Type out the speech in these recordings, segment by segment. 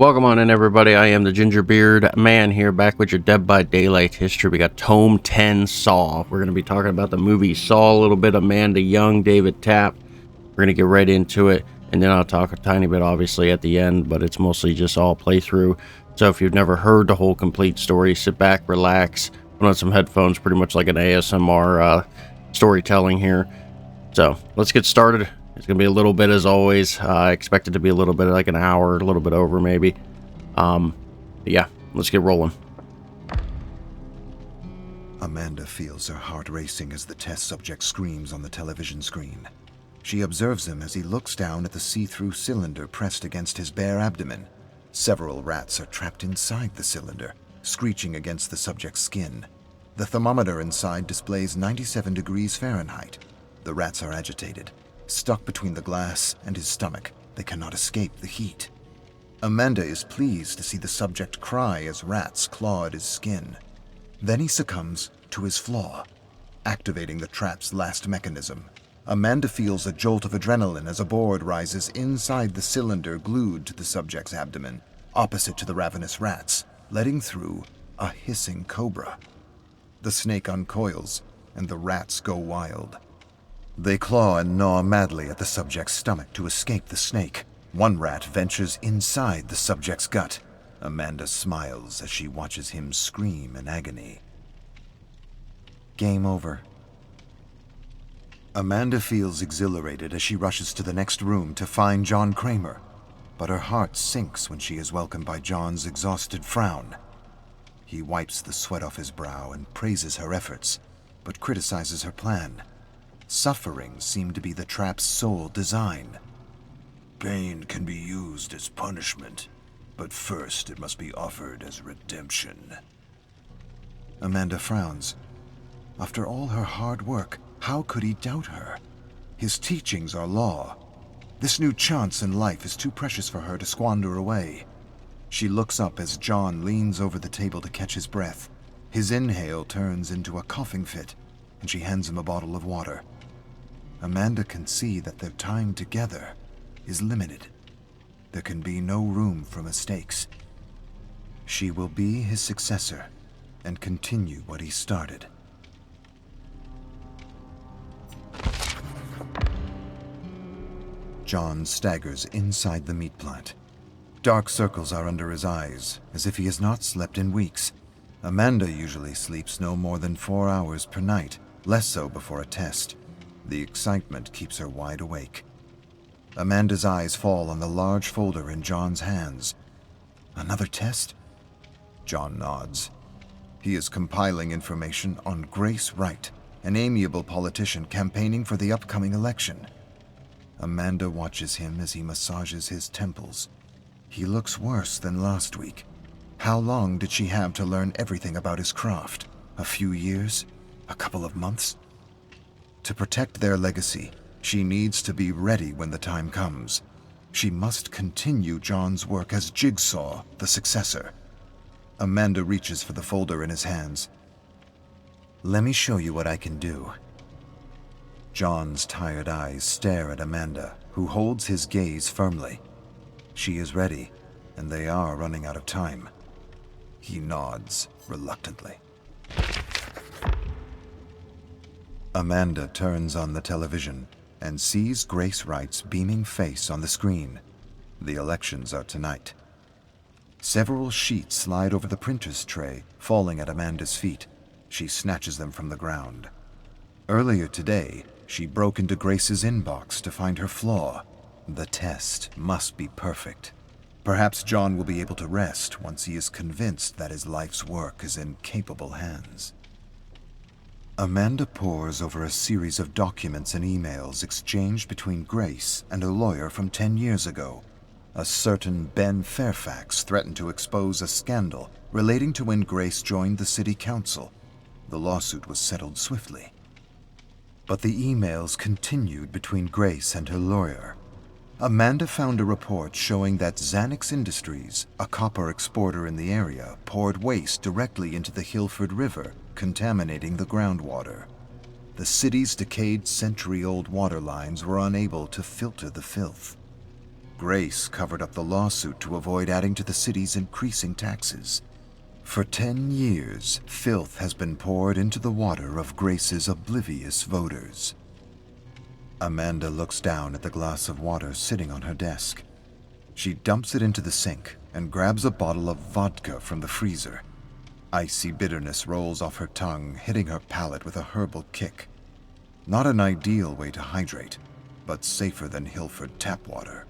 Welcome on in, everybody. I am the Gingerbeerdman here, back with your Dead by Daylight history. We got Tome 10, Saw. We're going to be talking about the movie Saw a little bit, Amanda Young, David Tapp. We're going to get right into it, and then I'll talk a tiny bit, obviously, at the end, but it's mostly just all playthrough. So if you've never heard the whole complete story, sit back, relax, put on some headphones, pretty much like an ASMR storytelling here. So let's get started. It's going to be a little bit, as always. I expect it to be a little bit, like an hour, a little bit over maybe. Yeah, let's get rolling. Amanda feels her heart racing as the test subject screams on the television screen. She observes him as he looks down at the see-through cylinder pressed against his bare abdomen. Several rats are trapped inside the cylinder, screeching against the subject's skin. The thermometer inside displays 97 degrees Fahrenheit. The rats are agitated. Stuck between the glass and his stomach, they cannot escape the heat. Amanda is pleased to see the subject cry as rats claw at his skin. Then he succumbs to his flaw, activating the trap's last mechanism. Amanda feels a jolt of adrenaline as a board rises inside the cylinder glued to the subject's abdomen, opposite to the ravenous rats, letting through a hissing cobra. The snake uncoils, and the rats go wild. They claw and gnaw madly at the subject's stomach to escape the snake. One rat ventures inside the subject's gut. Amanda smiles as she watches him scream in agony. Game over. Amanda feels exhilarated as she rushes to the next room to find John Kramer, but her heart sinks when she is welcomed by John's exhausted frown. He wipes the sweat off his brow and praises her efforts, but criticizes her plan. Suffering seemed to be the trap's sole design. Pain can be used as punishment, but first it must be offered as redemption. Amanda frowns. After all her hard work, how could he doubt her? His teachings are law. This new chance in life is too precious for her to squander away. She looks up as John leans over the table to catch his breath. His inhale turns into a coughing fit, and she hands him a bottle of water. Amanda can see that their time together is limited. There can be no room for mistakes. She will be his successor and continue what he started. John staggers inside the meat plant. Dark circles are under his eyes, as if he has not slept in weeks. Amanda usually sleeps no more than 4 hours per night, less so before a test. The excitement keeps her wide awake. Amanda's eyes fall on the large folder in John's hands. Another test? John nods. He is compiling information on Grace Wright, an amiable politician campaigning for the upcoming election. Amanda watches him as he massages his temples. He looks worse than last week. How long did she have to learn everything about his craft? A few years? A couple of months? To protect their legacy, she needs to be ready when the time comes. She must continue John's work as Jigsaw, the successor. Amanda reaches for the folder in his hands. Let me show you what I can do. John's tired eyes stare at Amanda, who holds his gaze firmly. She is ready, and they are running out of time. He nods reluctantly. Amanda turns on the television and sees Grace Wright's beaming face on the screen. The elections are tonight. Several sheets slide over the printer's tray, falling at Amanda's feet. She snatches them from the ground. Earlier today, she broke into Grace's inbox to find her flaw. The test must be perfect. Perhaps John will be able to rest once he is convinced that his life's work is in capable hands. Amanda pores over a series of documents and emails exchanged between Grace and a lawyer from 10 years ago. A certain Ben Fairfax threatened to expose a scandal relating to when Grace joined the city council. The lawsuit was settled swiftly. But the emails continued between Grace and her lawyer. Amanda found a report showing that Xanax Industries, a copper exporter in the area, poured waste directly into the Hilford River, contaminating the groundwater. The city's decayed century-old water lines were unable to filter the filth. Grace covered up the lawsuit to avoid adding to the city's increasing taxes. For 10 years, filth has been poured into the water of Grace's oblivious voters. Amanda looks down at the glass of water sitting on her desk. She dumps it into the sink and grabs a bottle of vodka from the freezer. Icy bitterness rolls off her tongue, hitting her palate with a herbal kick. Not an ideal way to hydrate, but safer than Hilford tap water.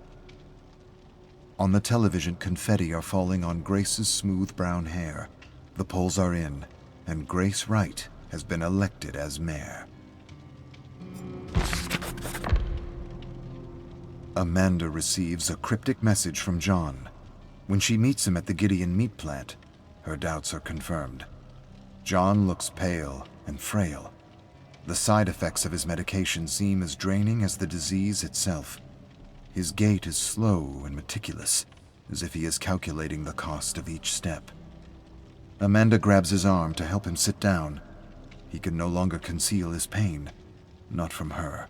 On the television, confetti are falling on Grace's smooth brown hair. The polls are in, and Grace Wright has been elected as mayor. Amanda receives a cryptic message from John. When she meets him at the Gideon meat plant, her doubts are confirmed. John looks pale and frail. The side effects of his medication seem as draining as the disease itself. His gait is slow and meticulous, as if he is calculating the cost of each step. Amanda grabs his arm to help him sit down. He can no longer conceal his pain, not from her.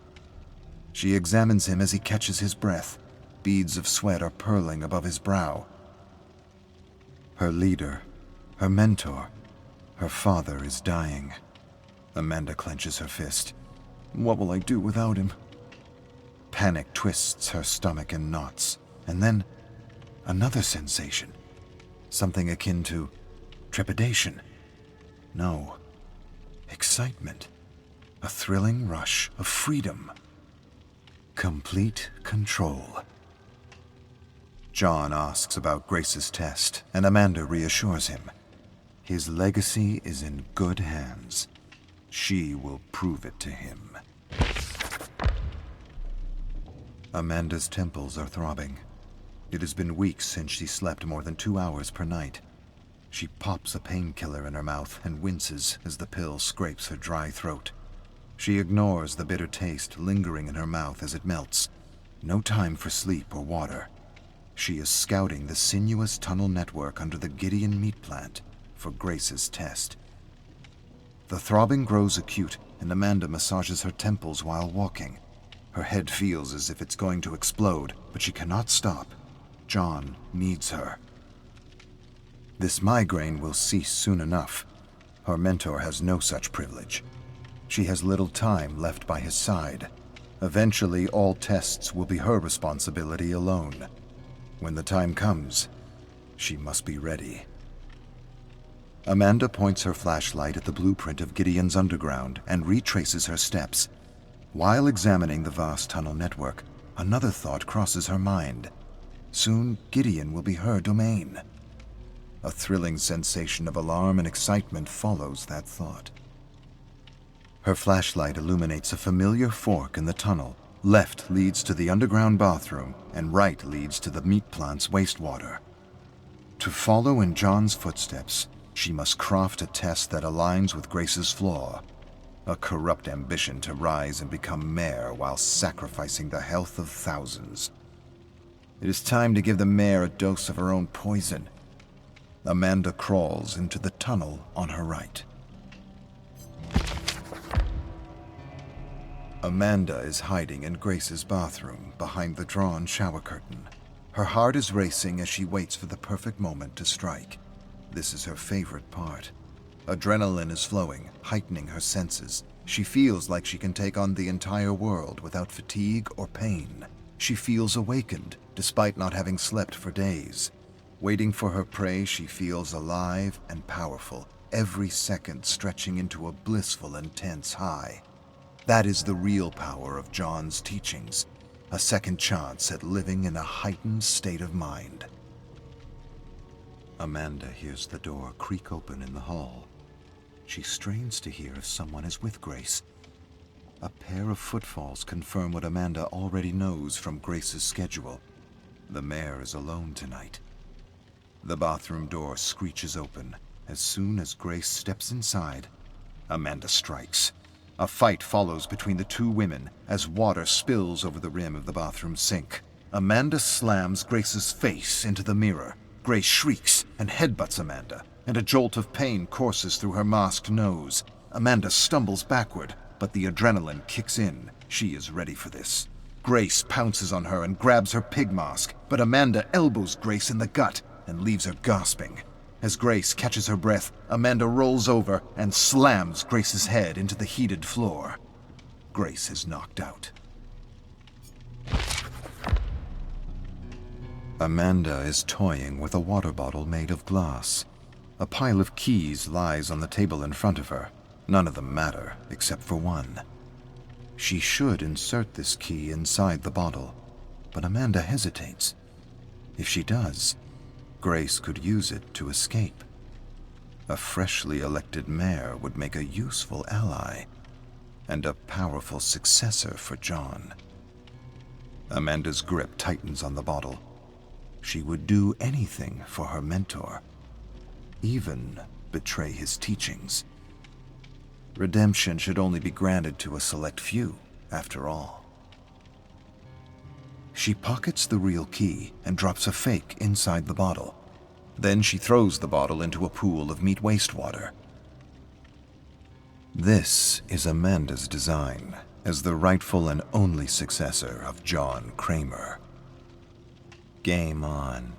She examines him as he catches his breath. Beads of sweat are purling above his brow. Her leader, her mentor, her father is dying. Amanda clenches her fist. What will I do without him? Panic twists her stomach in knots, and then another sensation. Something akin to trepidation. No, excitement. A thrilling rush of freedom. Complete control. John asks about Grace's test, and Amanda reassures him. His legacy is in good hands. She will prove it to him. Amanda's temples are throbbing. It has been weeks since she slept more than 2 hours per night. She pops a painkiller in her mouth and winces as the pill scrapes her dry throat. She ignores the bitter taste lingering in her mouth as it melts. No time for sleep or water. She is scouting the sinuous tunnel network under the Gideon meat plant for Grace's test. The throbbing grows acute, and Amanda massages her temples while walking. Her head feels as if it's going to explode, but she cannot stop. John needs her. This migraine will cease soon enough. Her mentor has no such privilege. She has little time left by his side. Eventually, all tests will be her responsibility alone. When the time comes, she must be ready. Amanda points her flashlight at the blueprint of Gideon's underground and retraces her steps. While examining the vast tunnel network, another thought crosses her mind. Soon, Gideon will be her domain. A thrilling sensation of alarm and excitement follows that thought. Her flashlight illuminates a familiar fork in the tunnel. Left leads to the underground bathroom, and right leads to the meat plant's wastewater. To follow in John's footsteps, she must craft a test that aligns with Grace's flaw. A corrupt ambition to rise and become mayor while sacrificing the health of thousands. It is time to give the mayor a dose of her own poison. Amanda crawls into the tunnel on her right. Amanda is hiding in Grace's bathroom behind the drawn shower curtain. Her heart is racing as she waits for the perfect moment to strike. This is her favorite part. Adrenaline is flowing, heightening her senses. She feels like she can take on the entire world without fatigue or pain. She feels awakened, despite not having slept for days. Waiting for her prey, she feels alive and powerful, every second stretching into a blissful, intense high. That is the real power of John's teachings, a second chance at living in a heightened state of mind. Amanda hears the door creak open in the hall. She strains to hear if someone is with Grace. A pair of footfalls confirm what Amanda already knows from Grace's schedule. The mayor is alone tonight. The bathroom door screeches open. As soon as Grace steps inside, Amanda strikes. A fight follows between the two women as water spills over the rim of the bathroom sink. Amanda slams Grace's face into the mirror. Grace shrieks and headbutts Amanda, and a jolt of pain courses through her masked nose. Amanda stumbles backward, but the adrenaline kicks in. She is ready for this. Grace pounces on her and grabs her pig mask, but Amanda elbows Grace in the gut and leaves her gasping. As Grace catches her breath, Amanda rolls over and slams Grace's head into the heated floor. Grace is knocked out. Amanda is toying with a water bottle made of glass. A pile of keys lies on the table in front of her. None of them matter, except for one. She should insert this key inside the bottle, but Amanda hesitates. If she does, Grace could use it to escape. A freshly elected mayor would make a useful ally, and a powerful successor for John. Amanda's grip tightens on the bottle. She would do anything for her mentor, even betray his teachings. Redemption should only be granted to a select few, after all. She pockets the real key and drops a fake inside the bottle. Then she throws the bottle into a pool of meat wastewater. This is Amanda's design as the rightful and only successor of John Kramer. Game on.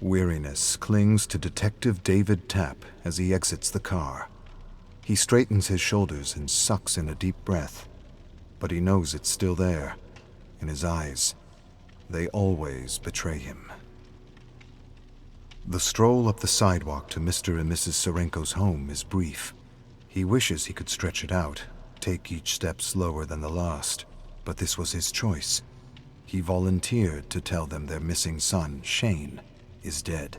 Weariness clings to Detective David Tapp as he exits the car. He straightens his shoulders and sucks in a deep breath, but he knows it's still there, in his eyes. They always betray him. The stroll up the sidewalk to Mr. and Mrs. Serenko's home is brief. He wishes he could stretch it out, take each step slower than the last, but this was his choice. He volunteered to tell them their missing son, Shane, is dead.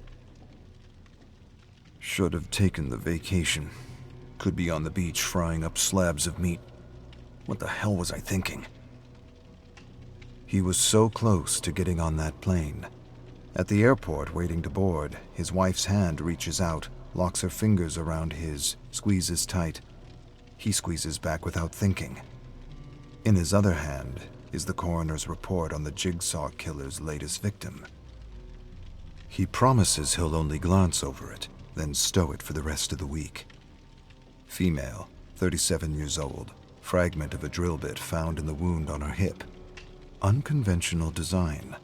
Should have taken the vacation. Could be on the beach frying up slabs of meat. What the hell was I thinking? He was so close to getting on that plane. At the airport waiting to board, his wife's hand reaches out, locks her fingers around his, squeezes tight. He squeezes back without thinking. In his other hand is the coroner's report on the Jigsaw killer's latest victim. He promises he'll only glance over it, then stow it for the rest of the week. Female, 37 years old, fragment of a drill bit found in the wound on her hip. Unconventional design,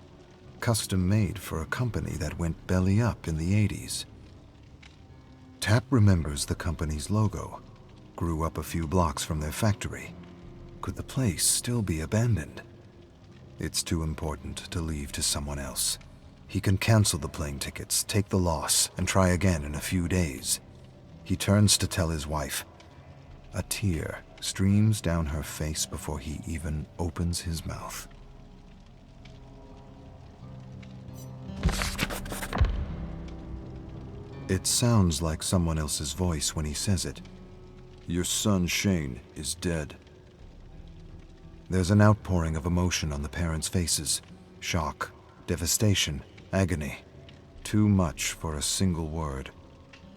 custom made for a company that went belly up in the 80s. Tapp remembers the company's logo, grew up a few blocks from their factory. Could the place still be abandoned? It's too important to leave to someone else. He can cancel the plane tickets, take the loss, and try again in a few days. He turns to tell his wife. A tear streams down her face before he even opens his mouth. It sounds like someone else's voice when he says it. Your son Shane is dead. There's an outpouring of emotion on the parents' faces. Shock, devastation, agony. Too much for a single word.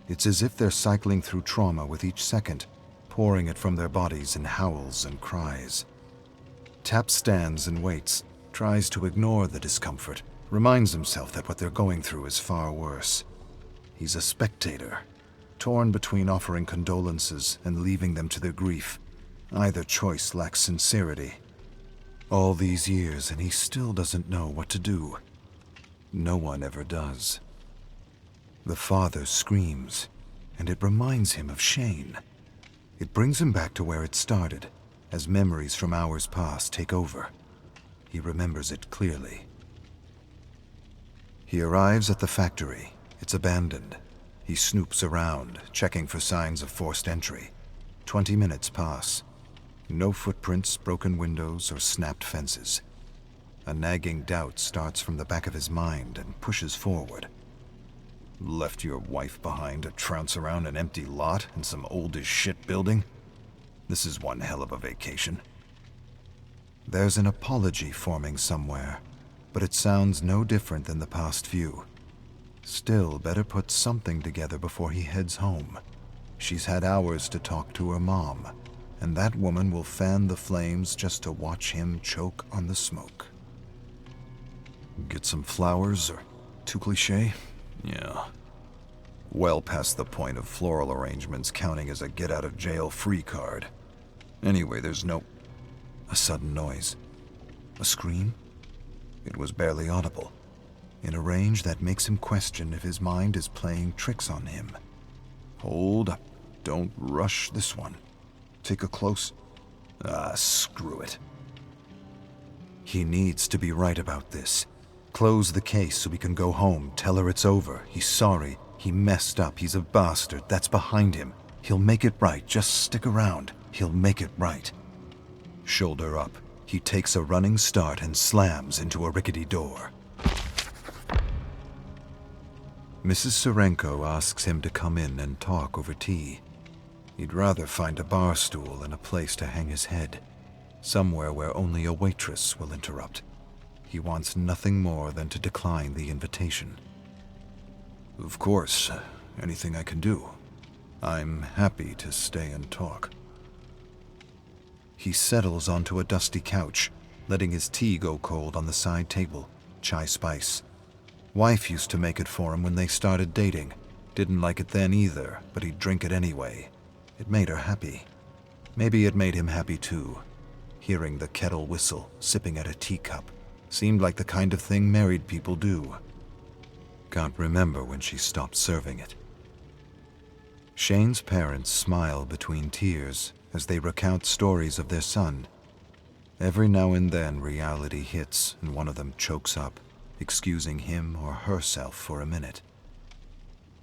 It's as if they're cycling through trauma with each second, pouring it from their bodies in howls and cries. Tapp stands and waits, tries to ignore the discomfort, reminds himself that what they're going through is far worse. He's a spectator, torn between offering condolences and leaving them to their grief. Either choice lacks sincerity. All these years and he still doesn't know what to do. No one ever does. The father screams, and it reminds him of Shane. It brings him back to where it started, as memories from hours past take over. He remembers it clearly. He arrives at the factory. It's abandoned. He snoops around, checking for signs of forced entry. 20 minutes pass. No footprints, broken windows, or snapped fences. A nagging doubt starts from the back of his mind and pushes forward. Left your wife behind to trounce around an empty lot in some old-as-shit building? This is one hell of a vacation. There's an apology forming somewhere, but it sounds no different than the past few. Still, better put something together before he heads home. She's had hours to talk to her mom, and that woman will fan the flames just to watch him choke on the smoke. Get some flowers, or too cliché? Yeah. Well past the point of floral arrangements counting as a get-out-of-jail-free card. Anyway, there's no... A sudden noise. A scream? It was barely audible, in a range that makes him question if his mind is playing tricks on him. Hold up. Don't rush this one. Take a close... screw it. He needs to be right about this. Close the case so he can go home, tell her it's over, he's sorry, he messed up, he's a bastard, that's behind him. He'll make it right, just stick around, he'll make it right. Shoulder up, he takes a running start and slams into a rickety door. Mrs. Serenko asks him to come in and talk over tea. He'd rather find a bar stool and a place to hang his head, somewhere where only a waitress will interrupt. He wants nothing more than to decline the invitation. Of course, anything I can do. I'm happy to stay and talk. He settles onto a dusty couch, letting his tea go cold on the side table, chai spice. Wife used to make it for him when they started dating. Didn't like it then either, but he'd drink it anyway. It made her happy. Maybe it made him happy too. Hearing the kettle whistle, sipping at a teacup. Seemed like the kind of thing married people do. Can't remember when she stopped serving it. Shane's parents smile between tears as they recount stories of their son. Every now and then reality hits and one of them chokes up, excusing him or herself for a minute.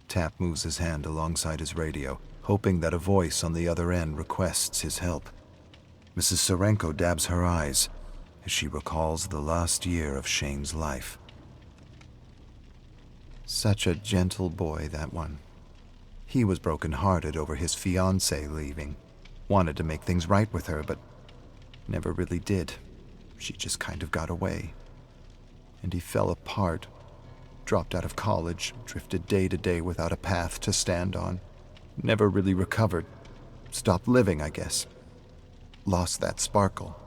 Tap moves his hand alongside his radio, hoping that a voice on the other end requests his help. Mrs. Serenko dabs her eyes as she recalls the last year of Shane's life. Such a gentle boy, that one. He was broken-hearted over his fiancée leaving. Wanted to make things right with her, but never really did. She just kind of got away. And he fell apart. Dropped out of college, drifted day to day without a path to stand on. Never really recovered. Stopped living, I guess. Lost that sparkle.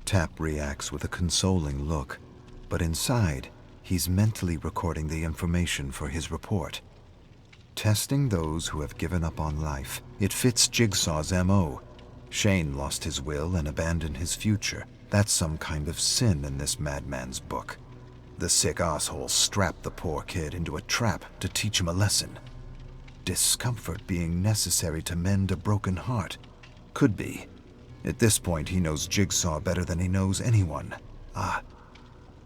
Tap reacts with a consoling look, but inside, he's mentally recording the information for his report. Testing those who have given up on life. It fits Jigsaw's M.O. Shane lost his will and abandoned his future. That's some kind of sin in this madman's book. The sick asshole strapped the poor kid into a trap to teach him a lesson. Discomfort being necessary to mend a broken heart. Could be. At this point, he knows Jigsaw better than he knows anyone.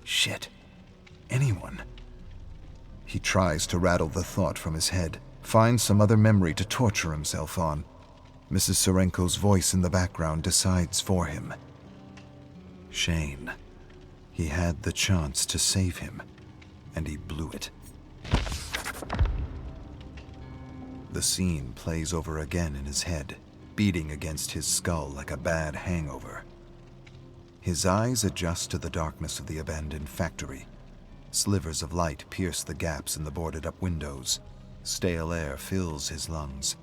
Shit. Anyone. He tries to rattle the thought from his head, finds some other memory to torture himself on. Mrs. Serenko's voice in the background decides for him. Shane. He had the chance to save him, and he blew it. The scene plays over again in his head, beating against his skull like a bad hangover. His eyes adjust to the darkness of the abandoned factory. Slivers of light pierce the gaps in the boarded-up windows. Stale air fills his lungs.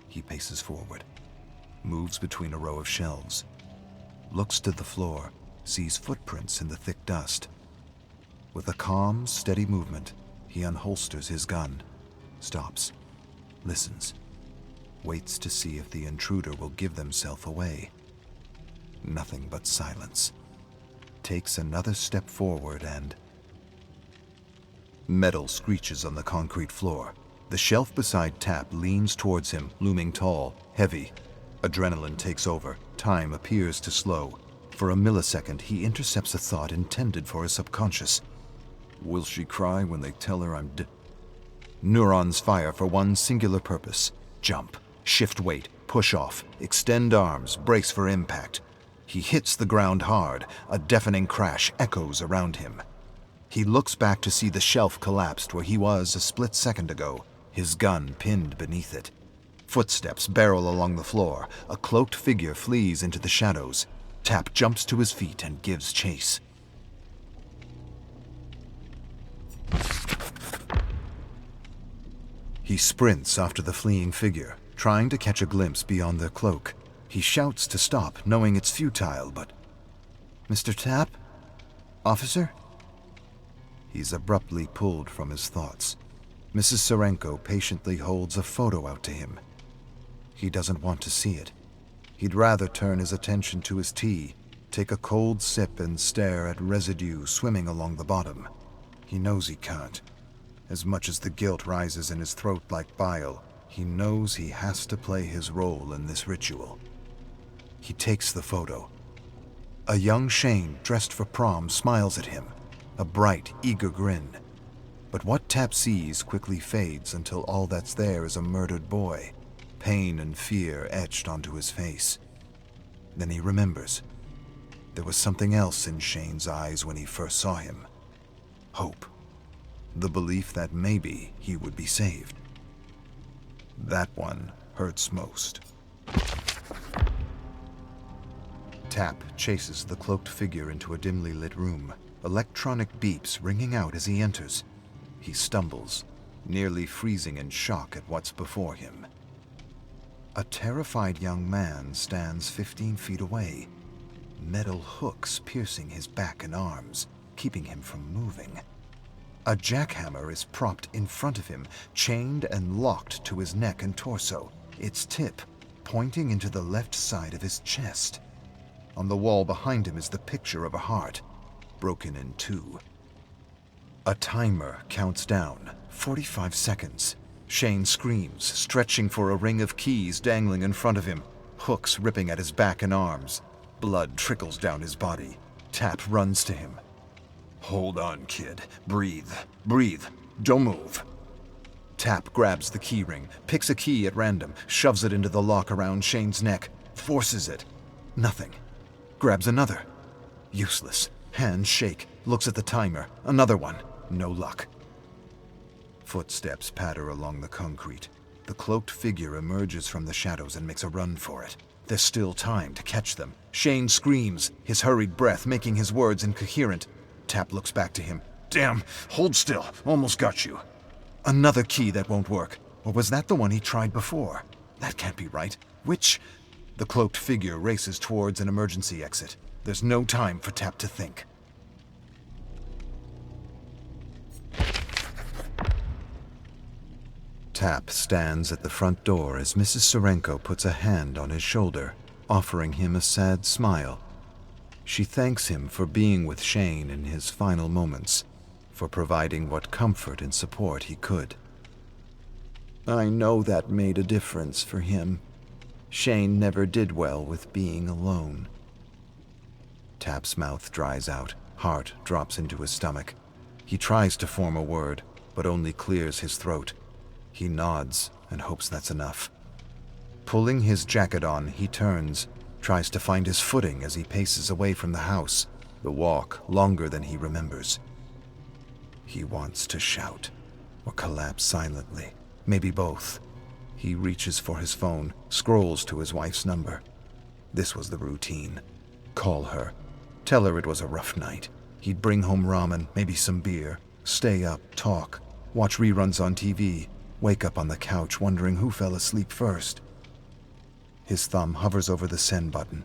He paces forward, moves between a row of shelves, looks to the floor, sees footprints in the thick dust. With a calm, steady movement, he unholsters his gun, stops, listens. waits to see if the intruder will give themselves away. Nothing but silence. Takes another step forward and... Metal screeches on the concrete floor. The shelf beside Tap leans towards him, looming tall, heavy. Adrenaline takes over. Time appears to slow. For a millisecond, he intercepts a thought intended for his subconscious. Will she cry when they tell her I'm dead? Neurons fire for one singular purpose. Jump, shift weight, push off, extend arms, brace for impact. He hits the ground hard. A deafening crash echoes around him. He looks back to see the shelf collapsed where he was a split second ago, his gun pinned beneath it. Footsteps barrel along the floor. A cloaked figure flees into the shadows. Tap jumps to his feet and gives chase. He sprints after the fleeing figure, trying to catch a glimpse beyond their cloak. He shouts to stop, knowing it's futile, but... Mr. Tap? Officer? He's abruptly pulled from his thoughts. Mrs. Serenko patiently holds a photo out to him. He doesn't want to see it. He'd rather turn his attention to his tea, take a cold sip and stare at residue swimming along the bottom. He knows he can't. As much as the guilt rises in his throat like bile, he knows he has to play his role in this ritual. He takes the photo. A young Shane, dressed for prom, smiles at him, a bright, eager grin. But what Tap sees quickly fades until all that's there is a murdered boy, pain and fear etched onto his face. Then he remembers. There was something else in Shane's eyes when he first saw him. Hope. The belief that maybe he would be saved. That one hurts most. Tap chases the cloaked figure into a dimly lit room, electronic beeps ringing out as he enters. He stumbles, nearly freezing in shock at what's before him. A terrified young man stands 15 feet away, metal hooks piercing his back and arms, keeping him from moving. A jackhammer is propped in front of him, chained and locked to his neck and torso, its tip pointing into the left side of his chest. On the wall behind him is the picture of a heart, broken in two. A timer counts down, 45 seconds. Shane screams, stretching for a ring of keys dangling in front of him, hooks ripping at his back and arms. Blood trickles down his body. Tap runs to him. Hold on, kid. Breathe. Breathe. Don't move. Tap grabs the key ring, picks a key at random, shoves it into the lock around Shane's neck, forces it. Nothing. Grabs another. Useless. Hands shake, looks at the timer. Another one. No luck. Footsteps patter along the concrete. The cloaked figure emerges from the shadows and makes a run for it. There's still time to catch them. Shane screams, his hurried breath making his words incoherent. Tap looks back to him. Damn, hold still. Almost got you. Another key that won't work. Or was that the one he tried before? That can't be right. Which? The cloaked figure races towards an emergency exit. There's no time for Tap to think. Tap stands at the front door as Mrs. Serenko puts a hand on his shoulder, offering him a sad smile. She thanks him for being with Shane in his final moments, for providing what comfort and support he could. I know that made a difference for him. Shane never did well with being alone. Tap's mouth dries out, heart drops into his stomach. He tries to form a word, but only clears his throat. He nods and hopes that's enough. Pulling his jacket on, he turns, tries to find his footing as he paces away from the house, the walk longer than he remembers. He wants to shout, or collapse silently, maybe both. He reaches for his phone, scrolls to his wife's number. This was the routine. Call her. Tell her it was a rough night. He'd bring home ramen, maybe some beer, stay up, talk, watch reruns on TV, wake up on the couch wondering who fell asleep first. His thumb hovers over the send button,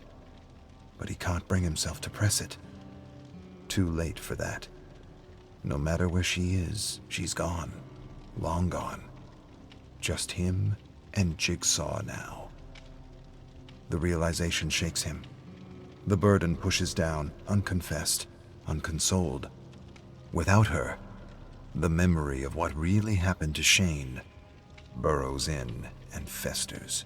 but he can't bring himself to press it. Too late for that. No matter where she is, she's gone. Long gone. Just him and Jigsaw now. The realization shakes him. The burden pushes down, unconfessed, unconsoled. Without her, the memory of what really happened to Shane burrows in and festers.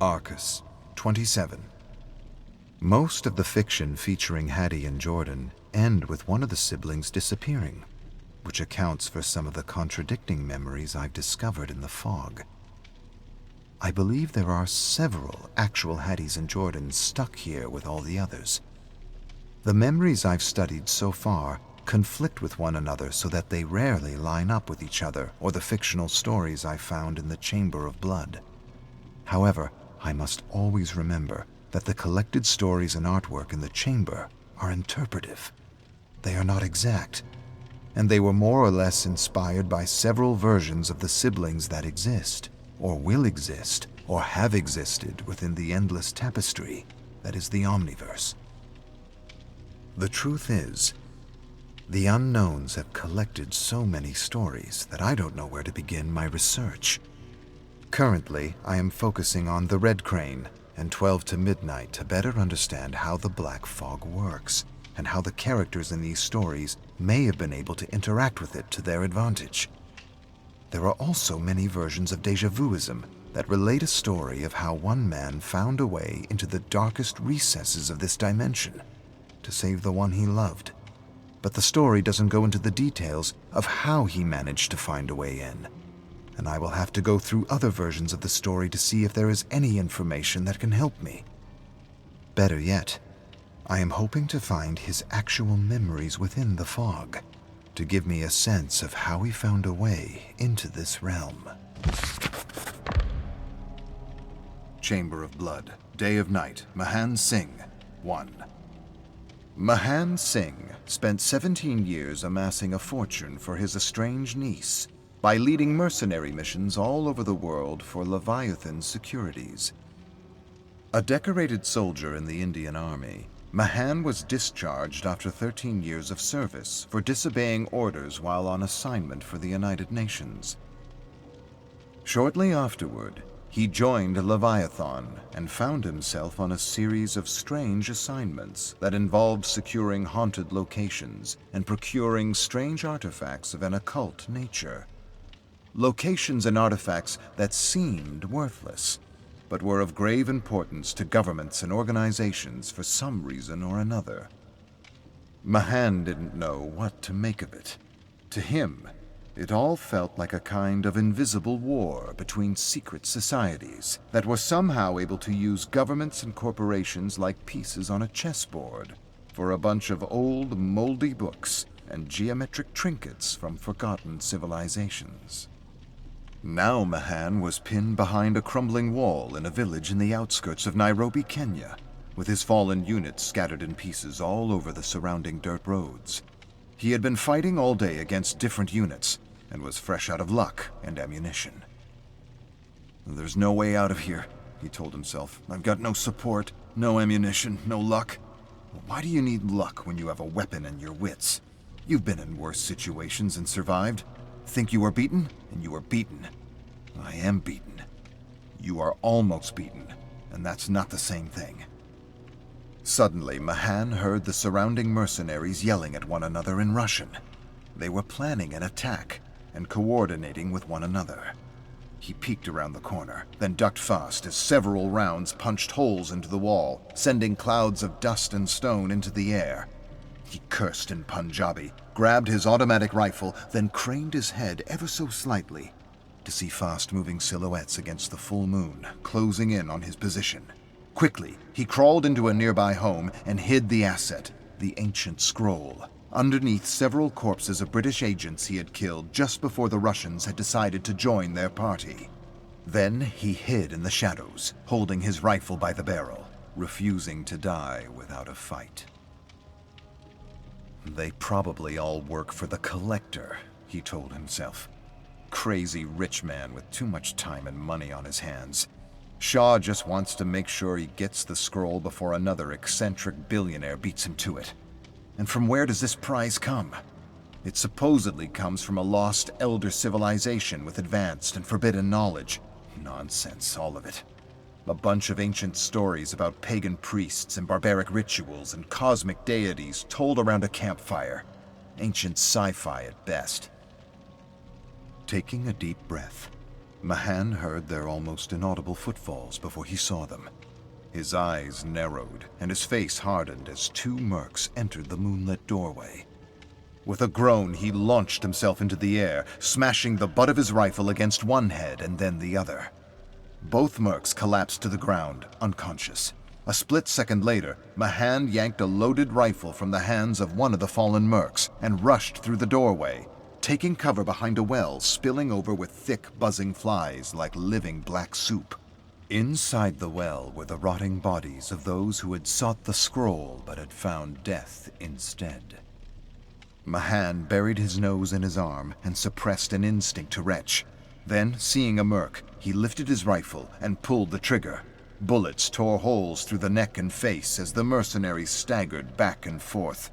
Arcus, 27. Most of the fiction featuring Hattie and Jordan end with one of the siblings disappearing, which accounts for some of the contradicting memories I've discovered in the fog. I believe there are several actual Hatties and Jordans stuck here with all the others. The memories I've studied so far conflict with one another so that they rarely line up with each other or the fictional stories I found in the Chamber of Blood. However, I must always remember that the collected stories and artwork in the chamber are interpretive. They are not exact, and they were more or less inspired by several versions of the siblings that exist, or will exist, or have existed within the endless tapestry that is the Omniverse. The truth is, the unknowns have collected so many stories that I don't know where to begin my research. Currently, I am focusing on the Red Crane and 12 to Midnight to better understand how the Black Fog works, and how the characters in these stories may have been able to interact with it to their advantage. There are also many versions of déjà vuism that relate a story of how one man found a way into the darkest recesses of this dimension to save the one he loved. But the story doesn't go into the details of how he managed to find a way in, and I will have to go through other versions of the story to see if there is any information that can help me. Better yet, I am hoping to find his actual memories within the fog, to give me a sense of how he found a way into this realm. Chamber of Blood, Day of Night, Mahan Singh, 1. Mahan Singh spent 17 years amassing a fortune for his estranged niece by leading mercenary missions all over the world for Leviathan Securities. A decorated soldier in the Indian Army, Mahan was discharged after 13 years of service for disobeying orders while on assignment for the United Nations. Shortly afterward, he joined Leviathan and found himself on a series of strange assignments that involved securing haunted locations and procuring strange artifacts of an occult nature. Locations and artifacts that seemed worthless, but were of grave importance to governments and organizations for some reason or another. Mahan didn't know what to make of it. To him, it all felt like a kind of invisible war between secret societies that were somehow able to use governments and corporations like pieces on a chessboard for a bunch of old, moldy books and geometric trinkets from forgotten civilizations. Now Mahan was pinned behind a crumbling wall in a village in the outskirts of Nairobi, Kenya, with his fallen units scattered in pieces all over the surrounding dirt roads. He had been fighting all day against different units and was fresh out of luck and ammunition. "There's no way out of here," he told himself. "I've got no support, no ammunition, no luck. Why do you need luck when you have a weapon and your wits? You've been in worse situations and survived. Think you were beaten, and you were beaten. I am beaten. You are almost beaten, and that's not the same thing." Suddenly, Mahan heard the surrounding mercenaries yelling at one another in Russian. They were planning an attack and coordinating with one another. He peeked around the corner, then ducked fast as several rounds punched holes into the wall, sending clouds of dust and stone into the air. He cursed in Punjabi, grabbed his automatic rifle, then craned his head ever so slightly to see fast-moving silhouettes against the full moon, closing in on his position. Quickly, he crawled into a nearby home and hid the asset, the ancient scroll, underneath several corpses of British agents he had killed just before the Russians had decided to join their party. Then he hid in the shadows, holding his rifle by the barrel, refusing to die without a fight. They probably all work for the Collector, he told himself. Crazy rich man with too much time and money on his hands. Shaw just wants to make sure he gets the scroll before another eccentric billionaire beats him to it. And from where does this prize come? It supposedly comes from a lost elder civilization with advanced and forbidden knowledge. Nonsense, all of it. A bunch of ancient stories about pagan priests and barbaric rituals and cosmic deities told around a campfire. Ancient sci-fi at best. Taking a deep breath, Mahan heard their almost inaudible footfalls before he saw them. His eyes narrowed, and his face hardened as two mercs entered the moonlit doorway. With a groan, he launched himself into the air, smashing the butt of his rifle against one head and then the other. Both mercs collapsed to the ground, unconscious. A split second later, Mahan yanked a loaded rifle from the hands of one of the fallen mercs and rushed through the doorway, taking cover behind a well spilling over with thick, buzzing flies like living black soup. Inside the well were the rotting bodies of those who had sought the scroll but had found death instead. Mahan buried his nose in his arm and suppressed an instinct to retch. Then, seeing a merc, he lifted his rifle and pulled the trigger. Bullets tore holes through the neck and face as the mercenaries staggered back and forth,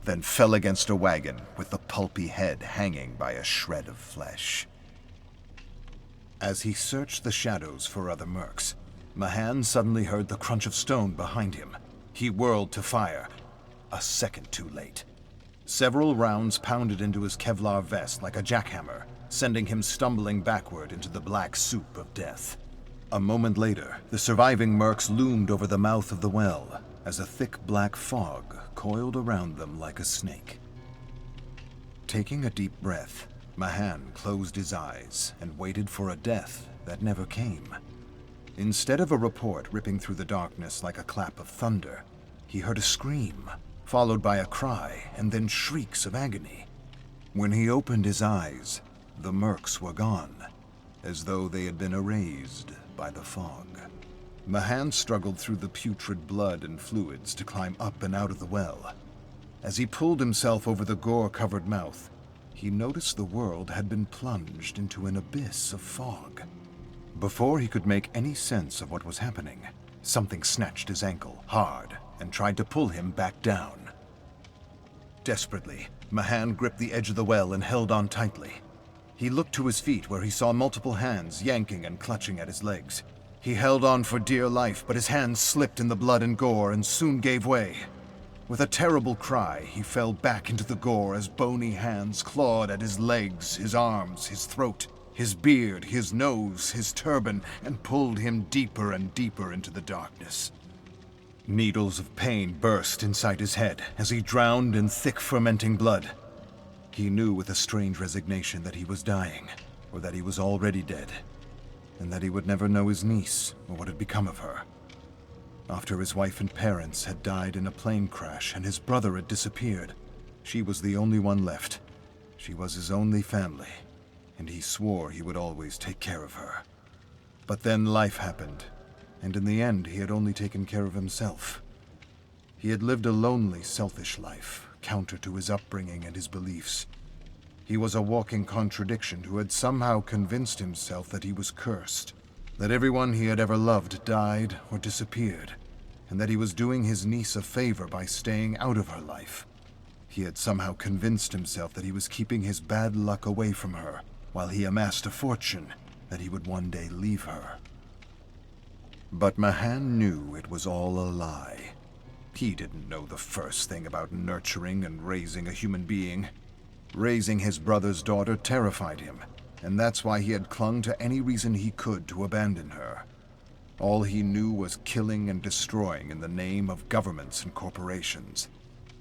then fell against a wagon with the pulpy head hanging by a shred of flesh. As he searched the shadows for other mercs, Mahan suddenly heard the crunch of stone behind him. He whirled to fire, a second too late. Several rounds pounded into his Kevlar vest like a jackhammer, sending him stumbling backward into the black soup of death. A moment later, the surviving mercs loomed over the mouth of the well as a thick black fog coiled around them like a snake. Taking a deep breath, Mahan closed his eyes and waited for a death that never came. Instead of a report ripping through the darkness like a clap of thunder, he heard a scream, followed by a cry and then shrieks of agony. When he opened his eyes, the mercs were gone, as though they had been erased by the fog. Mahan struggled through the putrid blood and fluids to climb up and out of the well. As he pulled himself over the gore-covered mouth, he noticed the world had been plunged into an abyss of fog. Before he could make any sense of what was happening, something snatched his ankle hard and tried to pull him back down. Desperately, Mahan gripped the edge of the well and held on tightly. He looked to his feet where he saw multiple hands yanking and clutching at his legs. He held on for dear life, but his hands slipped in the blood and gore and soon gave way. With a terrible cry, he fell back into the gore as bony hands clawed at his legs, his arms, his throat, his beard, his nose, his turban, and pulled him deeper and deeper into the darkness. Needles of pain burst inside his head as he drowned in thick fermenting blood. He knew with a strange resignation that he was dying, or that he was already dead, and that he would never know his niece or what had become of her. After his wife and parents had died in a plane crash and his brother had disappeared, she was the only one left. She was his only family, and he swore he would always take care of her. But then life happened, and in the end he had only taken care of himself. He had lived a lonely, selfish life, counter to his upbringing and his beliefs. He was a walking contradiction who had somehow convinced himself that he was cursed, that everyone he had ever loved died or disappeared, and that he was doing his niece a favor by staying out of her life. He had somehow convinced himself that he was keeping his bad luck away from her, while he amassed a fortune that he would one day leave her. But Mahan knew it was all a lie. He didn't know the first thing about nurturing and raising a human being. Raising his brother's daughter terrified him, and that's why he had clung to any reason he could to abandon her. All he knew was killing and destroying in the name of governments and corporations.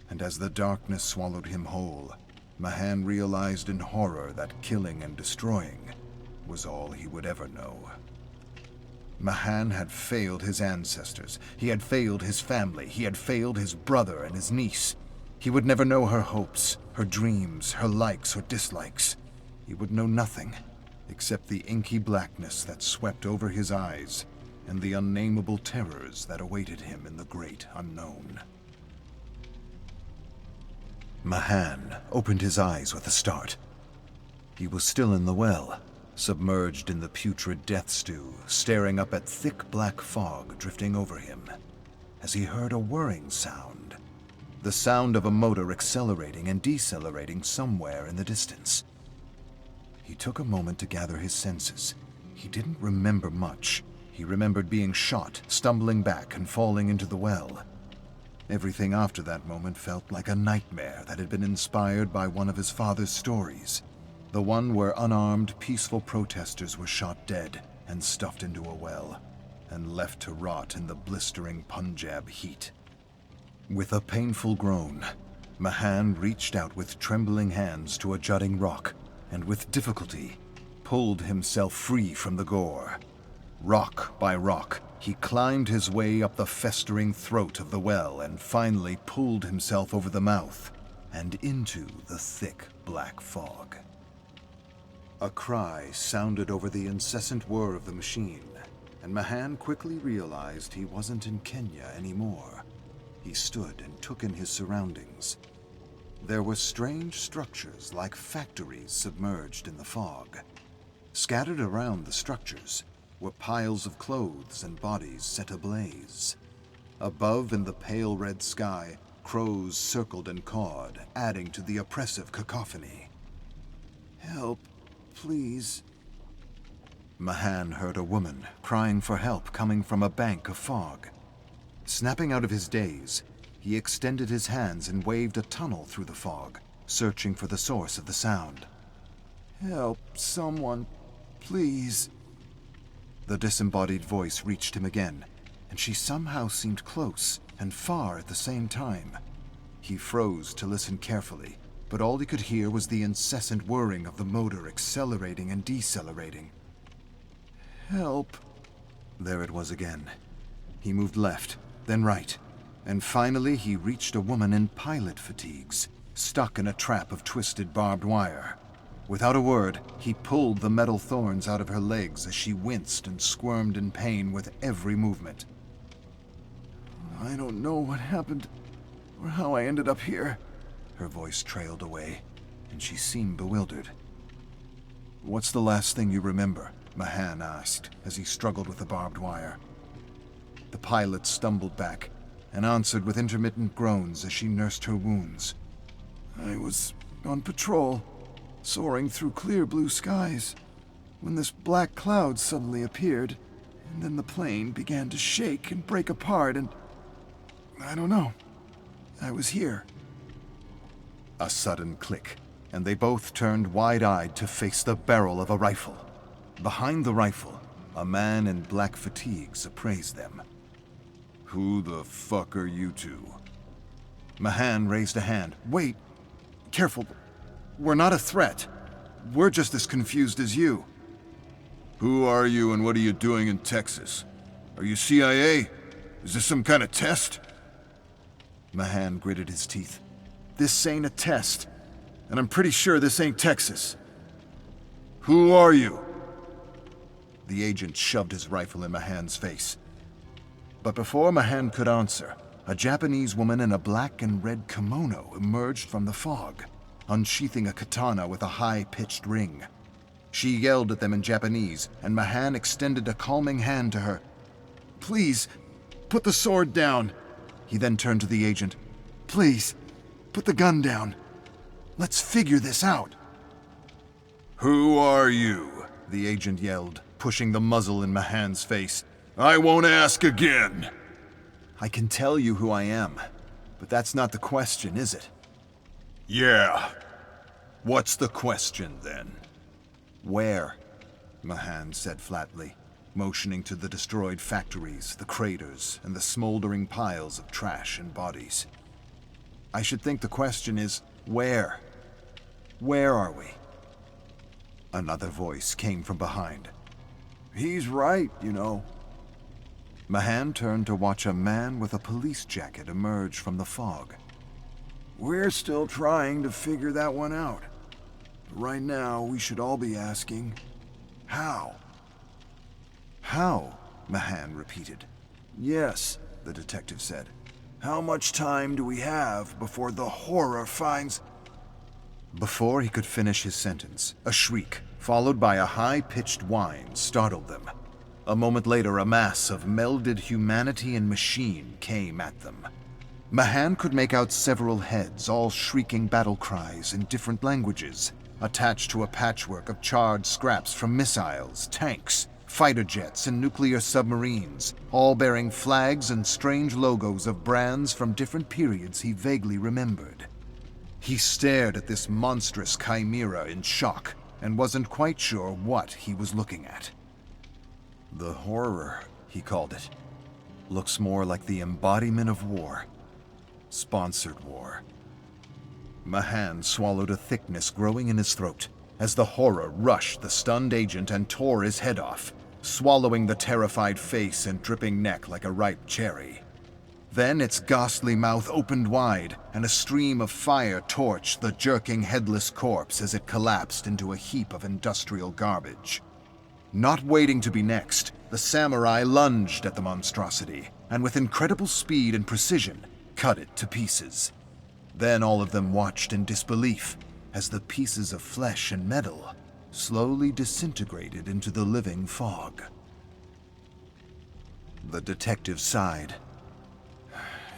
And as the darkness swallowed him whole, Mahan realized in horror that killing and destroying was all he would ever know. Mahan had failed his ancestors. He had failed his family. He had failed his brother and his niece. He would never know her hopes, her dreams, her likes or dislikes. He would know nothing except the inky blackness that swept over his eyes and the unnameable terrors that awaited him in the great unknown. Mahan opened his eyes with a start. He was still in the well, submerged in the putrid death stew, staring up at thick black fog drifting over him, as he heard a whirring sound. The sound of a motor accelerating and decelerating somewhere in the distance. He took a moment to gather his senses. He didn't remember much. He remembered being shot, stumbling back, and falling into the well. Everything after that moment felt like a nightmare that had been inspired by one of his father's stories. The one where unarmed, peaceful protesters were shot dead and stuffed into a well, and left to rot in the blistering Punjab heat. With a painful groan, Mahan reached out with trembling hands to a jutting rock, and with difficulty pulled himself free from the gore. Rock by rock, he climbed his way up the festering throat of the well and finally pulled himself over the mouth and into the thick black fog. A cry sounded over the incessant whir of the machine, and Mahan quickly realized he wasn't in Kenya anymore. He stood and took in his surroundings. There were strange structures like factories submerged in the fog. Scattered around the structures were piles of clothes and bodies set ablaze. Above in the pale red sky, crows circled and cawed, adding to the oppressive cacophony. "Help, please." Mahan heard a woman crying for help coming from a bank of fog. Snapping out of his daze, he extended his hands and waved a tunnel through the fog, searching for the source of the sound. "Help, someone, please." The disembodied voice reached him again, and she somehow seemed close and far at the same time. He froze to listen carefully, but all he could hear was the incessant whirring of the motor accelerating and decelerating. "Help." There it was again. He moved left, then right, and finally he reached a woman in pilot fatigues, stuck in a trap of twisted barbed wire. Without a word, he pulled the metal thorns out of her legs as she winced and squirmed in pain with every movement. "I don't know what happened or how I ended up here." Her voice trailed away, and she seemed bewildered. "What's the last thing you remember?" Mahan asked as he struggled with the barbed wire. The pilot stumbled back and answered with intermittent groans as she nursed her wounds. "I was on patrol, soaring through clear blue skies, when this black cloud suddenly appeared, and then the plane began to shake and break apart, and I don't know. I was here." A sudden click, and they both turned wide-eyed to face the barrel of a rifle. Behind the rifle, a man in black fatigues appraised them. "Who the fuck are you two?" Mahan raised a hand. "Wait, careful. We're not a threat. We're just as confused as you." "Who are you and what are you doing in Texas? Are you CIA? Is this some kind of test?" Mahan gritted his teeth. "This ain't a test, and I'm pretty sure this ain't Texas." "Who are you?" The agent shoved his rifle in Mahan's face. But before Mahan could answer, a Japanese woman in a black and red kimono emerged from the fog, unsheathing a katana with a high-pitched ring. She yelled at them in Japanese, and Mahan extended a calming hand to her. "Please, put the sword down." He then turned to the agent. "Please, put the gun down. Let's figure this out." "Who are you?" the agent yelled, pushing the muzzle in Mahan's face. "I won't ask again." I can tell you who I am, but that's not the question, is it? Yeah. What's the question, then? Where? Mahan said flatly, motioning to the destroyed factories, the craters, and the smoldering piles of trash and bodies. I should think the question is, where? Where are we? Another voice came from behind. He's right, you know. Mahan turned to watch a man with a police jacket emerge from the fog. We're still trying to figure that one out. But right now, we should all be asking, how? How? Mahan repeated. Yes, the detective said. How much time do we have before the horror finds... Before he could finish his sentence, a shriek, followed by a high-pitched whine, startled them. A moment later, a mass of melded humanity and machine came at them. Mahan could make out several heads, all shrieking battle cries in different languages, attached to a patchwork of charred scraps from missiles, tanks, fighter jets, and nuclear submarines, all bearing flags and strange logos of brands from different periods he vaguely remembered. He stared at this monstrous chimera in shock and wasn't quite sure what he was looking at. The horror, he called it, looks more like the embodiment of war. Sponsored war. Mahan swallowed a thickness growing in his throat as the horror rushed the stunned agent and tore his head off, swallowing the terrified face and dripping neck like a ripe cherry. Then its ghastly mouth opened wide, and a stream of fire torched the jerking headless corpse as it collapsed into a heap of industrial garbage. Not waiting to be next, the samurai lunged at the monstrosity, and with incredible speed and precision, cut it to pieces. Then all of them watched in disbelief as the pieces of flesh and metal slowly disintegrated into the living fog. The detective sighed.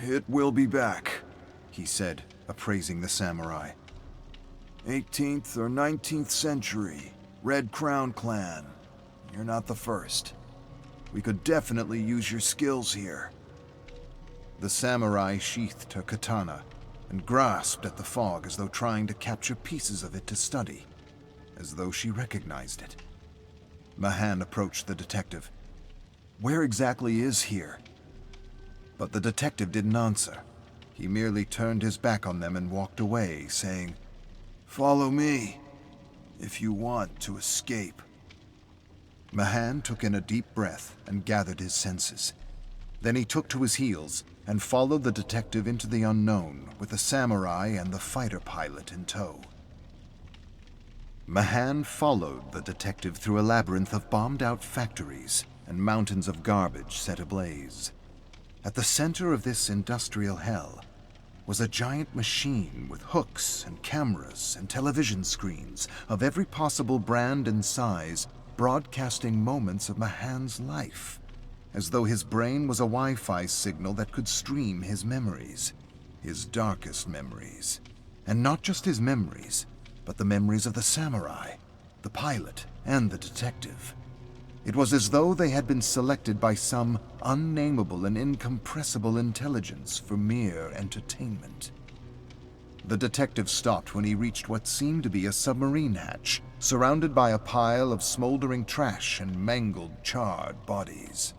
It will be back, he said, appraising the samurai. 18th or 19th century, Red Crown clan. You're not the first. We could definitely use your skills here. The samurai sheathed her katana and grasped at the fog as though trying to capture pieces of it to study, as though she recognized it. Mahan approached the detective. Where exactly is here? But the detective didn't answer. He merely turned his back on them and walked away, saying, "Follow me, if you want to escape." Mahan took in a deep breath and gathered his senses. Then he took to his heels and followed the detective into the unknown with the samurai and the fighter pilot in tow. Mahan followed the detective through a labyrinth of bombed-out factories and mountains of garbage set ablaze. At the center of this industrial hell was a giant machine with hooks and cameras and television screens of every possible brand and size, broadcasting moments of Mahan's life, as though his brain was a Wi-Fi signal that could stream his memories, his darkest memories. And not just his memories, but the memories of the samurai, the pilot, and the detective. It was as though they had been selected by some unnameable and incompressible intelligence for mere entertainment. The detective stopped when he reached what seemed to be a submarine hatch, surrounded by a pile of smoldering trash and mangled, charred bodies.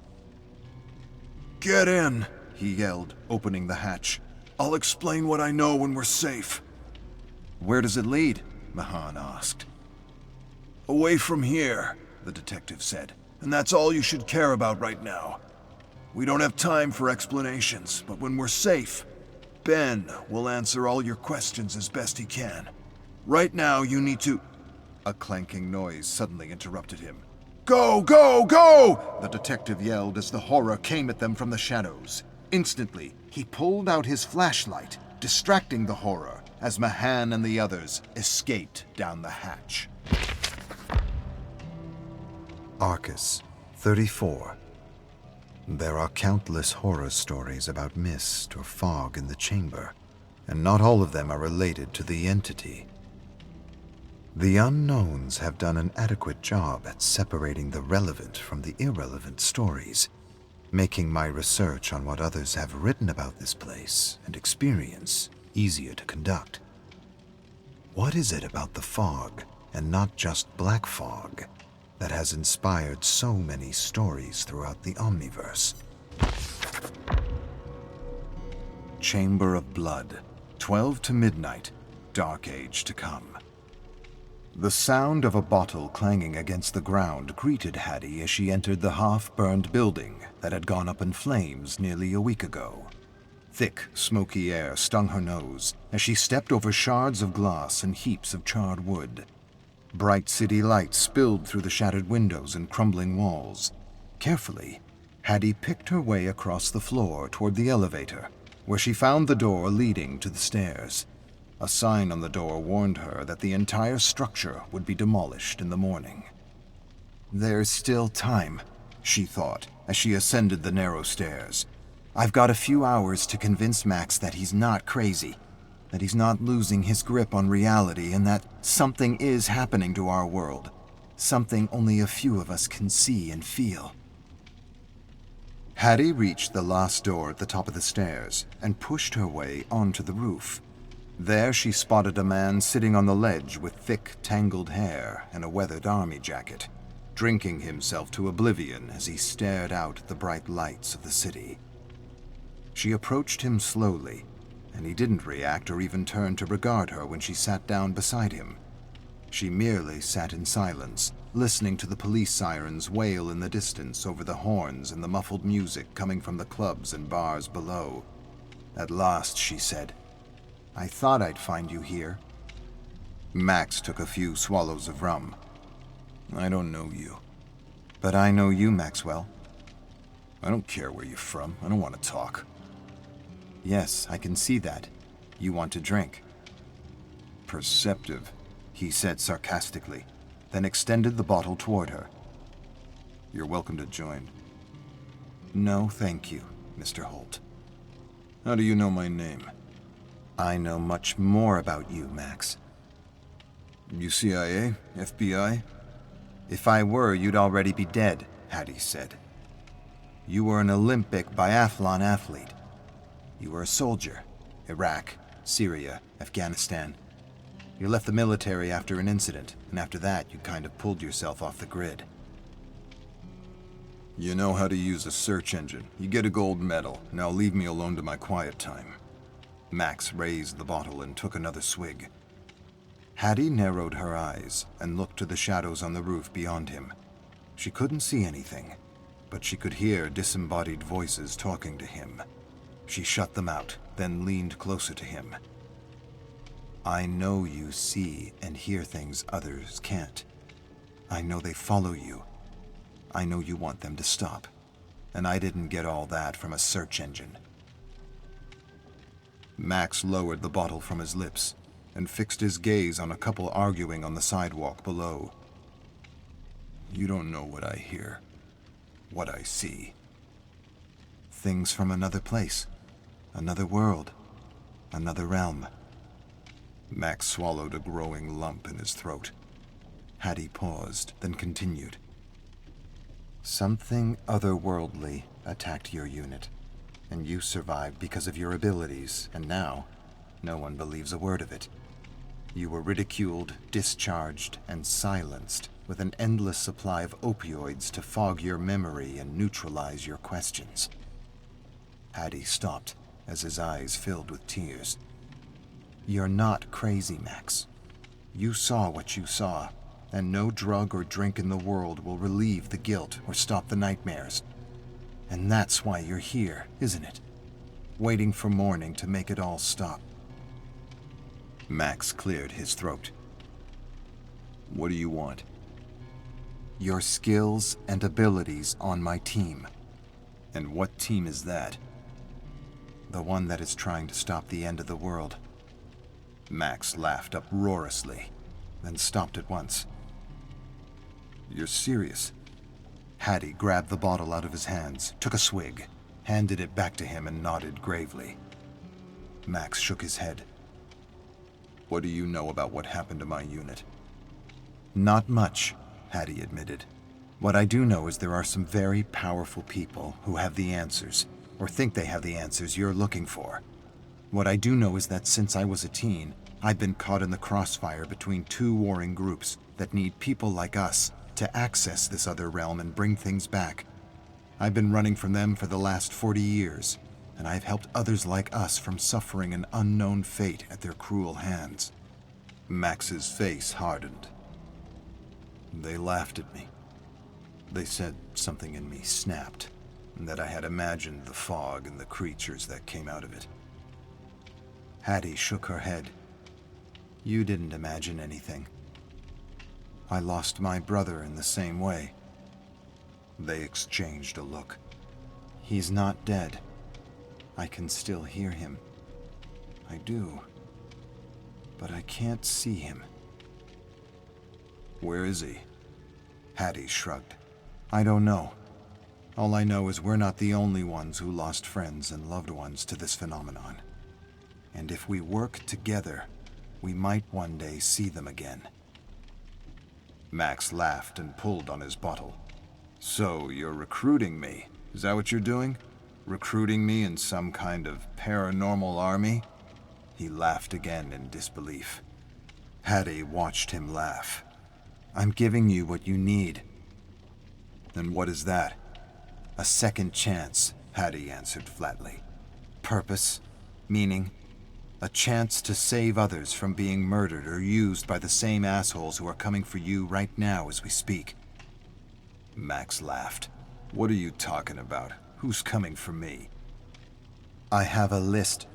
"Get in," he yelled, opening the hatch. "I'll explain what I know when we're safe." Where does it lead? Mahan asked. "Away from here," the detective said, "and that's all you should care about right now. We don't have time for explanations, but when we're safe, Ben will answer all your questions as best he can. Right now, you need to..." A clanking noise suddenly interrupted him. "Go, go, go!" the detective yelled as the horror came at them from the shadows. Instantly, he pulled out his flashlight, distracting the horror as Mahan and the others escaped down the hatch. Arcus, 34. There are countless horror stories about mist or fog in the chamber, and not all of them are related to the entity. The unknowns have done an adequate job at separating the relevant from the irrelevant stories, making my research on what others have written about this place and experience easier to conduct. What is it about the fog, and not just black fog, that has inspired so many stories throughout the Omniverse? Chamber of Blood, 12 to midnight, dark age to come. The sound of a bottle clanging against the ground greeted Hattie as she entered the half-burned building that had gone up in flames nearly a week ago. Thick, smoky air stung her nose as she stepped over shards of glass and heaps of charred wood. Bright city lights spilled through the shattered windows and crumbling walls. Carefully, Hattie picked her way across the floor toward the elevator, where she found the door leading to the stairs. A sign on the door warned her that the entire structure would be demolished in the morning. There's still time, she thought, as she ascended the narrow stairs. I've got a few hours to convince Max that he's not crazy, that he's not losing his grip on reality, and that something is happening to our world, something only a few of us can see and feel. Hattie reached the last door at the top of the stairs and pushed her way onto the roof. There she spotted a man sitting on the ledge with thick, tangled hair and a weathered army jacket, drinking himself to oblivion as he stared out at the bright lights of the city. She approached him slowly, and he didn't react or even turn to regard her when she sat down beside him. She merely sat in silence, listening to the police sirens wail in the distance over the horns and the muffled music coming from the clubs and bars below. At last, she said, "I thought I'd find you here." Max took a few swallows of rum. "I don't know you." "But I know you, Maxwell." "I don't care where you're from. I don't want to talk." "Yes, I can see that. You want to drink." "Perceptive," he said sarcastically, then extended the bottle toward her. "You're welcome to join." "No, thank you, Mr. Holt." "How do you know my name?" "I know much more about you, Max." "You CIA? FBI?" "If I were, you'd already be dead," Hattie said. "You were an Olympic biathlon athlete. You were a soldier. Iraq, Syria, Afghanistan. You left the military after an incident, and after that you kind of pulled yourself off the grid." "You know how to use a search engine. You get a gold medal. Now leave me alone to my quiet time." Max raised the bottle and took another swig. Hattie narrowed her eyes and looked to the shadows on the roof beyond him. She couldn't see anything, but she could hear disembodied voices talking to him. She shut them out, then leaned closer to him. "I know you see and hear things others can't. I know they follow you. I know you want them to stop. And I didn't get all that from a search engine." Max lowered the bottle from his lips and fixed his gaze on a couple arguing on the sidewalk below. "You don't know what I hear, what I see." "Things from another place, another world, another realm." Max swallowed a growing lump in his throat. Hattie paused, then continued. "Something otherworldly attacked your unit, and you survived because of your abilities, and now no one believes a word of it. You were ridiculed, discharged, and silenced with an endless supply of opioids to fog your memory and neutralize your questions." Hattie stopped as his eyes filled with tears. "You're not crazy, Max. You saw what you saw, and no drug or drink in the world will relieve the guilt or stop the nightmares. And that's why you're here, isn't it? Waiting for morning to make it all stop." Max cleared his throat. "What do you want?" "Your skills and abilities on my team." "And what team is that?" "The one that is trying to stop the end of the world." Max laughed uproariously, then stopped at once. "You're serious?" Hattie grabbed the bottle out of his hands, took a swig, handed it back to him, and nodded gravely. Max shook his head. "What do you know about what happened to my unit?" "Not much," Hattie admitted. What I do know is there are some very powerful people who have the answers, or think they have the answers you're looking for. What I do know is that since I was a teen, I've been caught in the crossfire between two warring groups that need people like us to access this other realm and bring things back. I've been running from them for the last 40 years, and I've helped others like us from suffering an unknown fate at their cruel hands. Max's face hardened. They laughed at me. They said something in me snapped, and that I had imagined the fog and the creatures that came out of it. Hattie shook her head. You didn't imagine anything. I lost my brother in the same way. They exchanged a look. He's not dead. I can still hear him. I do. But I can't see him. Where is he? Hattie shrugged. I don't know. All I know is we're not the only ones who lost friends and loved ones to this phenomenon. And if we work together, we might one day see them again. Max laughed and pulled on his bottle. So, you're recruiting me. Is that what you're doing? Recruiting me in some kind of paranormal army? He laughed again in disbelief. Hattie watched him laugh. I'm giving you what you need. And what is that? A second chance, Hattie answered flatly. Purpose, meaning, a chance to save others from being murdered or used by the same assholes who are coming for you right now as we speak. Max laughed. What are you talking about? Who's coming for me? I have a list.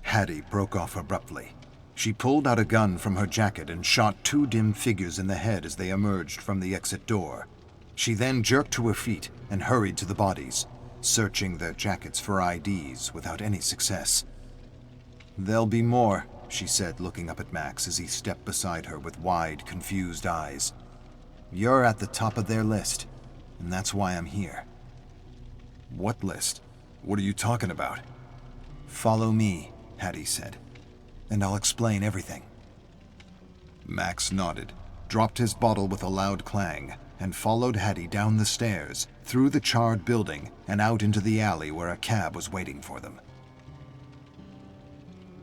Hattie broke off abruptly. She pulled out a gun from her jacket and shot two dim figures in the head as they emerged from the exit door. She then jerked to her feet and hurried to the bodies, searching their jackets for IDs without any success. There'll be more, she said, looking up at Max as he stepped beside her with wide, confused eyes. You're at the top of their list, and that's why I'm here. What list? What are you talking about? Follow me, Hattie said, and I'll explain everything. Max nodded, dropped his bottle with a loud clang, and followed Hattie down the stairs, through the charred building, and out into the alley where a cab was waiting for them.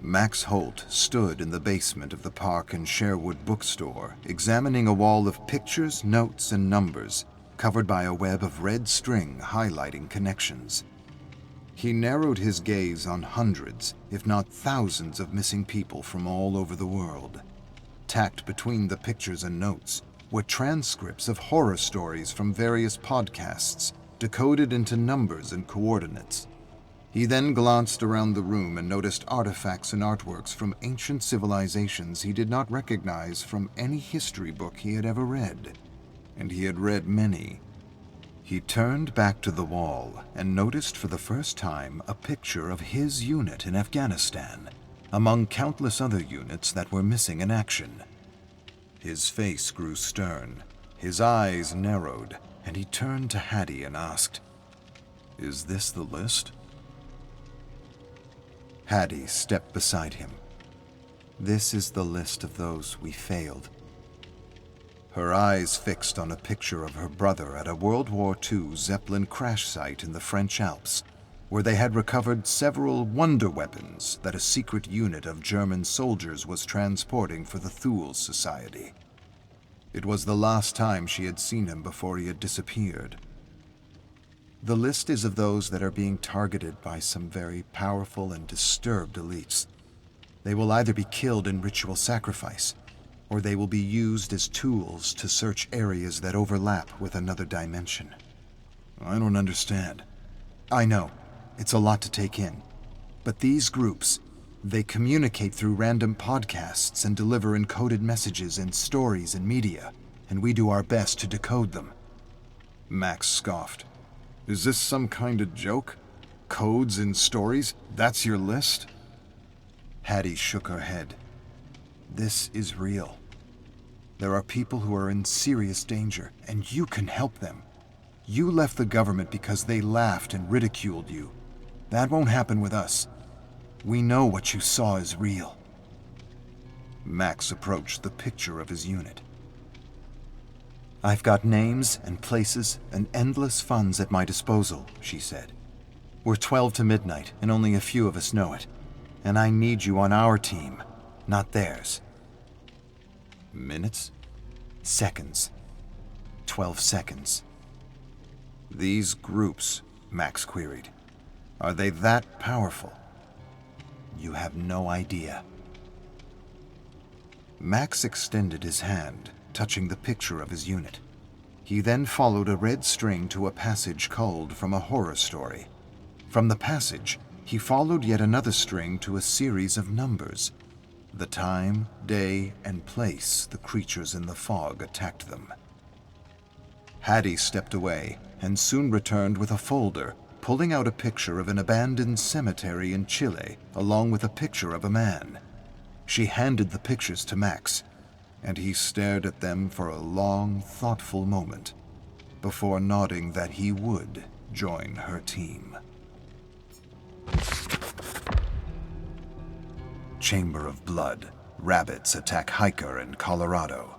Max Holt stood in the basement of the Park and Sherwood bookstore, examining a wall of pictures, notes, and numbers, covered by a web of red string highlighting connections. He narrowed his gaze on hundreds, if not thousands, of missing people from all over the world. Tacked between the pictures and notes were transcripts of horror stories from various podcasts, decoded into numbers and coordinates. He then glanced around the room and noticed artifacts and artworks from ancient civilizations he did not recognize from any history book he had ever read. And he had read many. He turned back to the wall and noticed for the first time a picture of his unit in Afghanistan, among countless other units that were missing in action. His face grew stern, his eyes narrowed, and he turned to Hattie and asked, "Is this the list?" Hattie stepped beside him. This is the list of those we failed. Her eyes fixed on a picture of her brother at a World War II Zeppelin crash site in the French Alps, where they had recovered several wonder weapons that a secret unit of German soldiers was transporting for the Thule Society. It was the last time she had seen him before he had disappeared. The list is of those that are being targeted by some very powerful and disturbed elites. They will either be killed in ritual sacrifice, or they will be used as tools to search areas that overlap with another dimension. I don't understand. I know. It's a lot to take in. But these groups, they communicate through random podcasts and deliver encoded messages in stories and media, and we do our best to decode them. Max scoffed. Is this some kind of joke? Codes and stories? That's your list? Hattie shook her head. This is real. There are people who are in serious danger, and you can help them. You left the government because they laughed and ridiculed you. That won't happen with us. We know what you saw is real. Max approached the picture of his unit. "I've got names and places and endless funds at my disposal," she said. "We're 12 to midnight, and only a few of us know it. And I need you on our team, not theirs." Minutes? Seconds. 12 seconds. "These groups," Max queried, "are they that powerful?" "You have no idea." Max extended his hand, touching the picture of his unit. He then followed a red string to a passage culled from a horror story. From the passage, he followed yet another string to a series of numbers, the time, day, and place the creatures in the fog attacked them. Hattie stepped away and soon returned with a folder, pulling out a picture of an abandoned cemetery in Chile, along with a picture of a man. She handed the pictures to Max, and he stared at them for a long, thoughtful moment, before nodding that he would join her team. Chamber of Blood. Rabbits attack hiker in Colorado.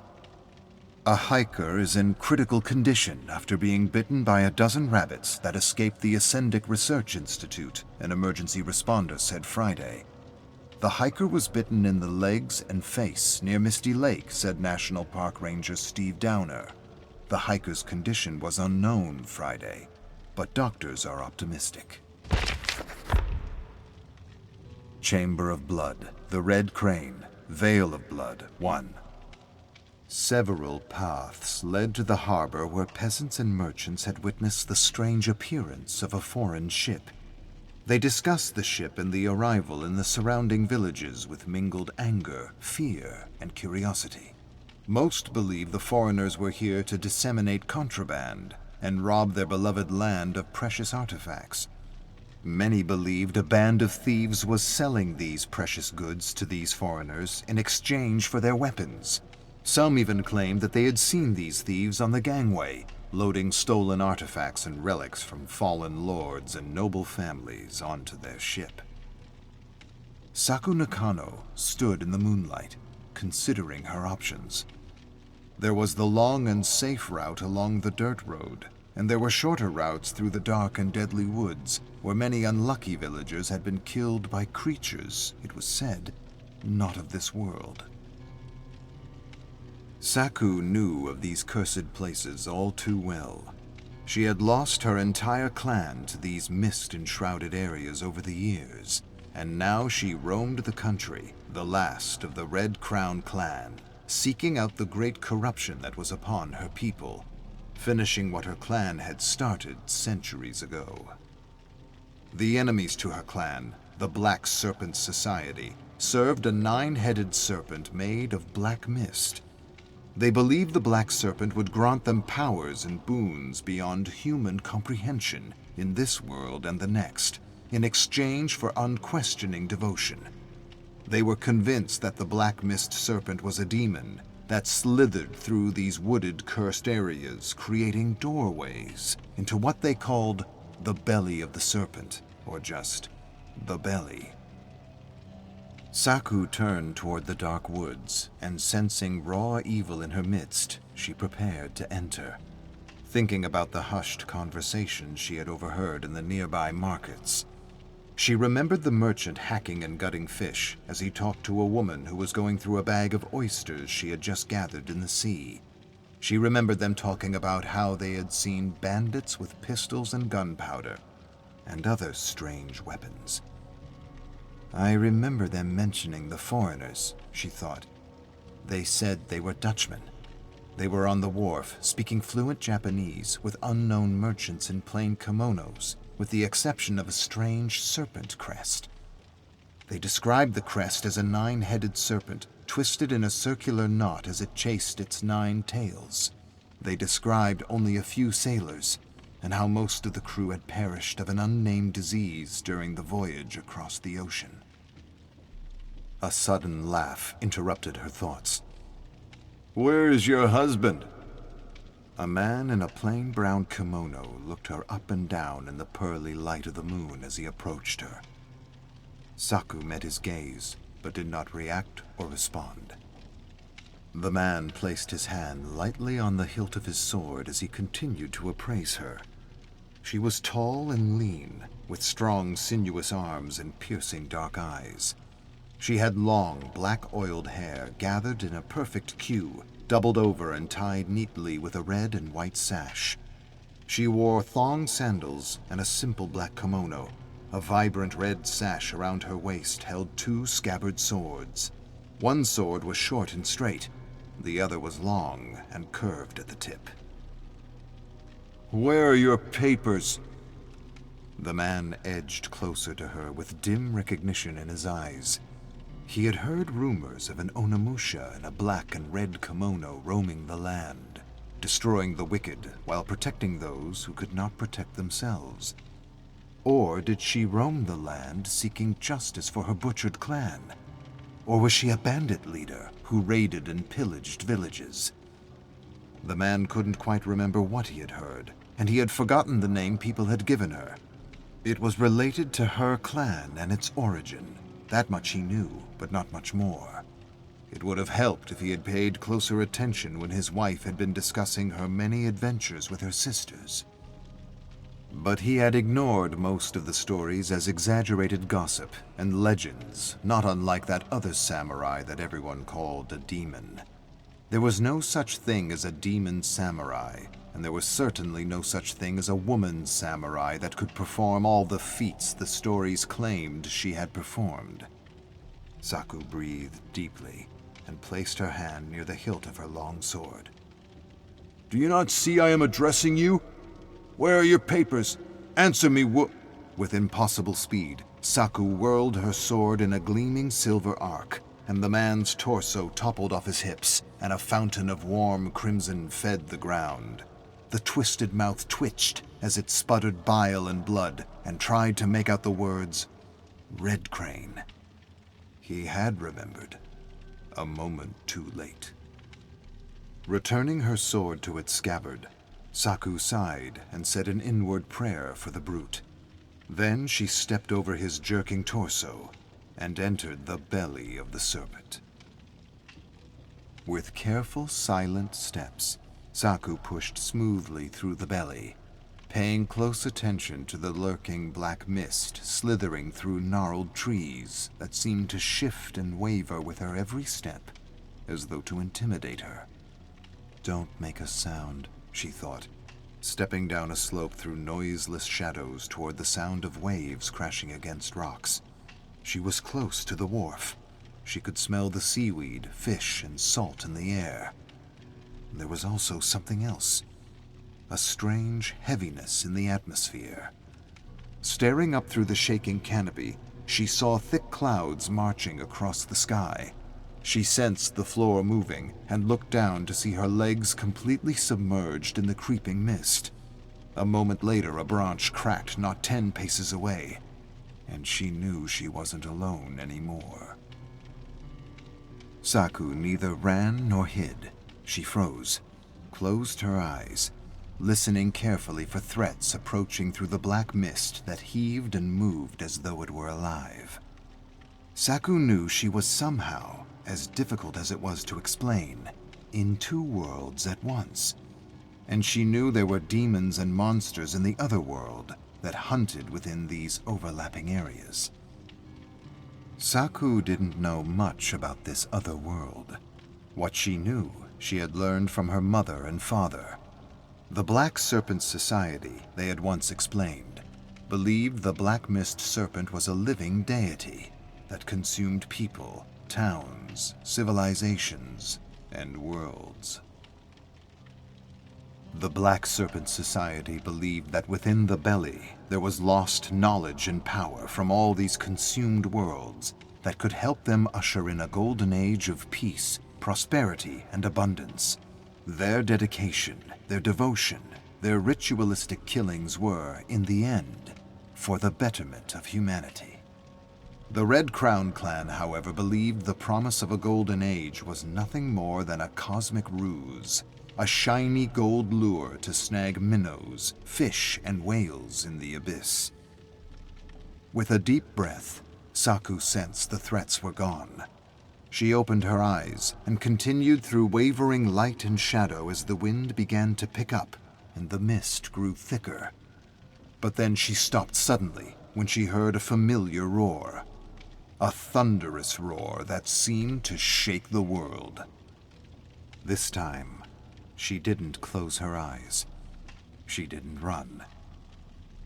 A hiker is in critical condition after being bitten by a dozen rabbits that escaped the Ascendic Research Institute, an emergency responder said Friday. The hiker was bitten in the legs and face near Misty Lake, said National Park Ranger Steve Downer. The hiker's condition was unknown Friday, but doctors are optimistic. Chamber of Blood. The Red Crane. Veil of Blood 1. Several paths led to the harbor where peasants and merchants had witnessed the strange appearance of a foreign ship. They discussed the ship and the arrival in the surrounding villages with mingled anger, fear, and curiosity. Most believed the foreigners were here to disseminate contraband and rob their beloved land of precious artifacts. Many believed a band of thieves was selling these precious goods to these foreigners in exchange for their weapons. Some even claimed that they had seen these thieves on the gangway, loading stolen artifacts and relics from fallen lords and noble families onto their ship. Saku Nakano stood in the moonlight, considering her options. There was the long and safe route along the dirt road, and there were shorter routes through the dark and deadly woods, where many unlucky villagers had been killed by creatures, it was said, not of this world. Saku knew of these cursed places all too well. She had lost her entire clan to these mist-enshrouded areas over the years, and now she roamed the country, the last of the Red Crown clan, seeking out the great corruption that was upon her people, finishing what her clan had started centuries ago. The enemies to her clan, the Black Serpent Society, served a 9-headed serpent made of black mist. They believed the Black Serpent would grant them powers and boons beyond human comprehension in this world and the next, in exchange for unquestioning devotion. They were convinced that the Black Mist Serpent was a demon that slithered through these wooded, cursed areas, creating doorways into what they called the belly of the serpent, or just the belly. Saku turned toward the dark woods, and sensing raw evil in her midst, she prepared to enter, thinking about the hushed conversations she had overheard in the nearby markets. She remembered the merchant hacking and gutting fish as he talked to a woman who was going through a bag of oysters she had just gathered in the sea. She remembered them talking about how they had seen bandits with pistols and gunpowder, and other strange weapons. I remember them mentioning the foreigners, she thought. They said they were Dutchmen. They were on the wharf, speaking fluent Japanese with unknown merchants in plain kimonos, with the exception of a strange serpent crest. They described the crest as a 9-headed serpent, twisted in a circular knot as it chased its 9 tails. They described only a few sailors, and how most of the crew had perished of an unnamed disease during the voyage across the ocean. A sudden laugh interrupted her thoughts. Where's your husband? A man in a plain brown kimono looked her up and down in the pearly light of the moon as he approached her. Saku met his gaze, but did not react or respond. The man placed his hand lightly on the hilt of his sword as he continued to appraise her. She was tall and lean, with strong, sinuous arms and piercing dark eyes. She had long, black-oiled hair gathered in a perfect queue, doubled over and tied neatly with a red and white sash. She wore thong sandals and a simple black kimono. A vibrant red sash around her waist held 2 scabbard swords. One sword was short and straight. The other was long and curved at the tip. Where are your papers? The man edged closer to her with dim recognition in his eyes. He had heard rumors of an Onimusha in a black and red kimono roaming the land, destroying the wicked while protecting those who could not protect themselves. Or did she roam the land seeking justice for her butchered clan? Or was she a bandit leader who raided and pillaged villages? The man couldn't quite remember what he had heard, and he had forgotten the name people had given her. It was related to her clan and its origin. That much he knew, but not much more. It would have helped if he had paid closer attention when his wife had been discussing her many adventures with her sisters. But he had ignored most of the stories as exaggerated gossip and legends, not unlike that other samurai that everyone called a demon. There was no such thing as a demon samurai, and there was certainly no such thing as a woman samurai that could perform all the feats the stories claimed she had performed. Saku breathed deeply and placed her hand near the hilt of her long sword. Do you not see I am addressing you? Where are your papers? Answer me, With impossible speed, Saku whirled her sword in a gleaming silver arc, and the man's torso toppled off his hips, and a fountain of warm crimson fed the ground. The twisted mouth twitched as it sputtered bile and blood and tried to make out the words, Red Crane. He had remembered, a moment too late. Returning her sword to its scabbard, Saku sighed and said an inward prayer for the brute. Then she stepped over his jerking torso and entered the belly of the serpent. With careful, silent steps, Saku pushed smoothly through the belly, paying close attention to the lurking black mist slithering through gnarled trees that seemed to shift and waver with her every step, as though to intimidate her. Don't make a sound, she thought, stepping down a slope through noiseless shadows toward the sound of waves crashing against rocks. She was close to the wharf. She could smell the seaweed, fish, and salt in the air. There was also something else, a strange heaviness in the atmosphere. Staring up through the shaking canopy, she saw thick clouds marching across the sky. She sensed the floor moving and looked down to see her legs completely submerged in the creeping mist. A moment later, a branch cracked not 10 paces away, and she knew she wasn't alone anymore. Saku neither ran nor hid. She froze, closed her eyes, listening carefully for threats approaching through the black mist that heaved and moved as though it were alive. Saku knew she was somehow, as difficult as it was to explain, in 2 worlds at once. And she knew there were demons and monsters in the other world that hunted within these overlapping areas. Saku didn't know much about this other world. What she knew, she had learned from her mother and father. The Black Serpent Society, they had once explained, believed the Black Mist Serpent was a living deity that consumed people, towns, civilizations, and worlds. The Black Serpent Society believed that within the belly there was lost knowledge and power from all these consumed worlds that could help them usher in a golden age of peace, prosperity, and abundance. Their dedication, their devotion, their ritualistic killings were, in the end, for the betterment of humanity. The Red Crown clan, however, believed the promise of a golden age was nothing more than a cosmic ruse, a shiny gold lure to snag minnows, fish, and whales in the abyss. With a deep breath, Saku sensed the threats were gone. She opened her eyes and continued through wavering light and shadow as the wind began to pick up and the mist grew thicker. But then she stopped suddenly when she heard a familiar roar. A thunderous roar that seemed to shake the world. This time, she didn't close her eyes. She didn't run.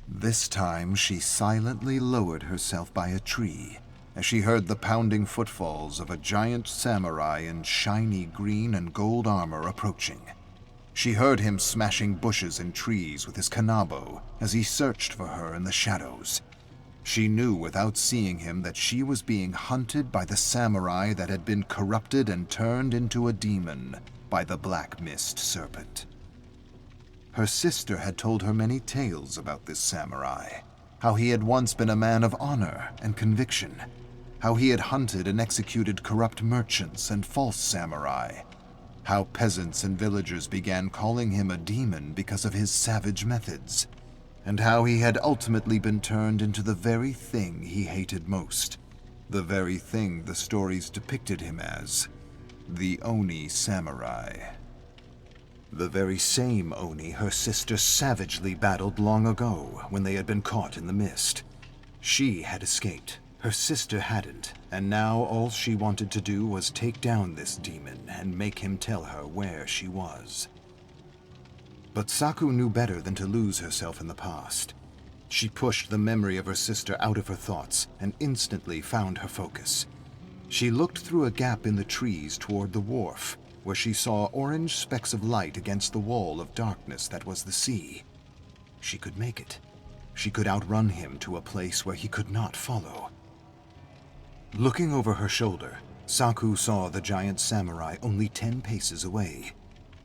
This time, she silently lowered herself by a tree as she heard the pounding footfalls of a giant samurai in shiny green and gold armor approaching. She heard him smashing bushes and trees with his kanabo as he searched for her in the shadows. She knew without seeing him that she was being hunted by the samurai that had been corrupted and turned into a demon by the Black Mist Serpent. Her sister had told her many tales about this samurai, how he had once been a man of honor and conviction, how he had hunted and executed corrupt merchants and false samurai, how peasants and villagers began calling him a demon because of his savage methods, and how he had ultimately been turned into the very thing he hated most, the very thing the stories depicted him as, the Oni samurai. The very same Oni her sister savagely battled long ago when they had been caught in the mist. She had escaped, her sister hadn't, and now all she wanted to do was take down this demon and make him tell her where she was. But Saku knew better than to lose herself in the past. She pushed the memory of her sister out of her thoughts and instantly found her focus. She looked through a gap in the trees toward the wharf, where she saw orange specks of light against the wall of darkness that was the sea. She could make it. She could outrun him to a place where he could not follow. Looking over her shoulder, Saku saw the giant samurai only 10 paces away.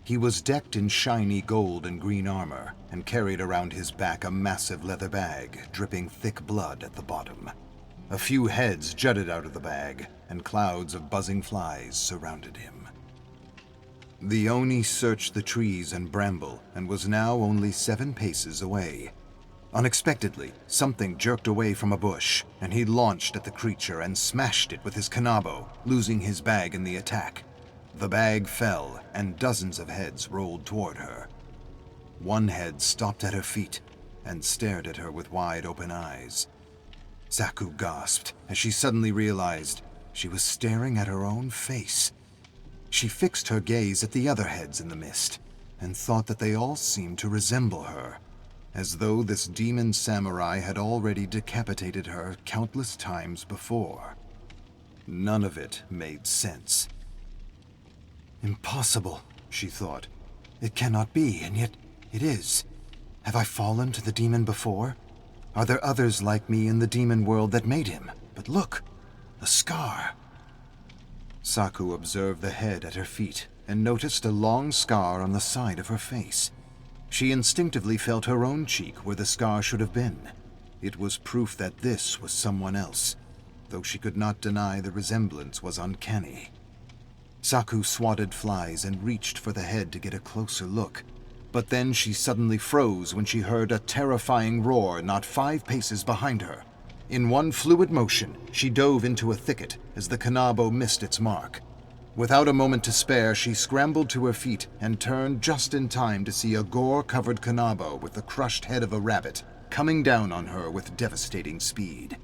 He was decked in shiny gold and green armor and carried around his back a massive leather bag dripping thick blood at the bottom. A few heads jutted out of the bag, and clouds of buzzing flies surrounded him. The Oni searched the trees and bramble and was now only 7 paces away. Unexpectedly, something jerked away from a bush, and he launched at the creature and smashed it with his kanabo, losing his bag in the attack. The bag fell, and dozens of heads rolled toward her. One head stopped at her feet and stared at her with wide-open eyes. Saku gasped as she suddenly realized she was staring at her own face. She fixed her gaze at the other heads in the mist and thought that they all seemed to resemble her, as though this demon samurai had already decapitated her countless times before. None of it made sense. Impossible, she thought. It cannot be, and yet it is. Have I fallen to the demon before? Are there others like me in the demon world that made him? But look, a scar. Saku observed the head at her feet and noticed a long scar on the side of her face. She instinctively felt her own cheek where the scar should have been. It was proof that this was someone else, though she could not deny the resemblance was uncanny. Saku swatted flies and reached for the head to get a closer look, but then she suddenly froze when she heard a terrifying roar not 5 paces behind her. In one fluid motion, she dove into a thicket as the kanabo missed its mark. Without a moment to spare, she scrambled to her feet and turned just in time to see a gore-covered kanabo with the crushed head of a rabbit coming down on her with devastating speed.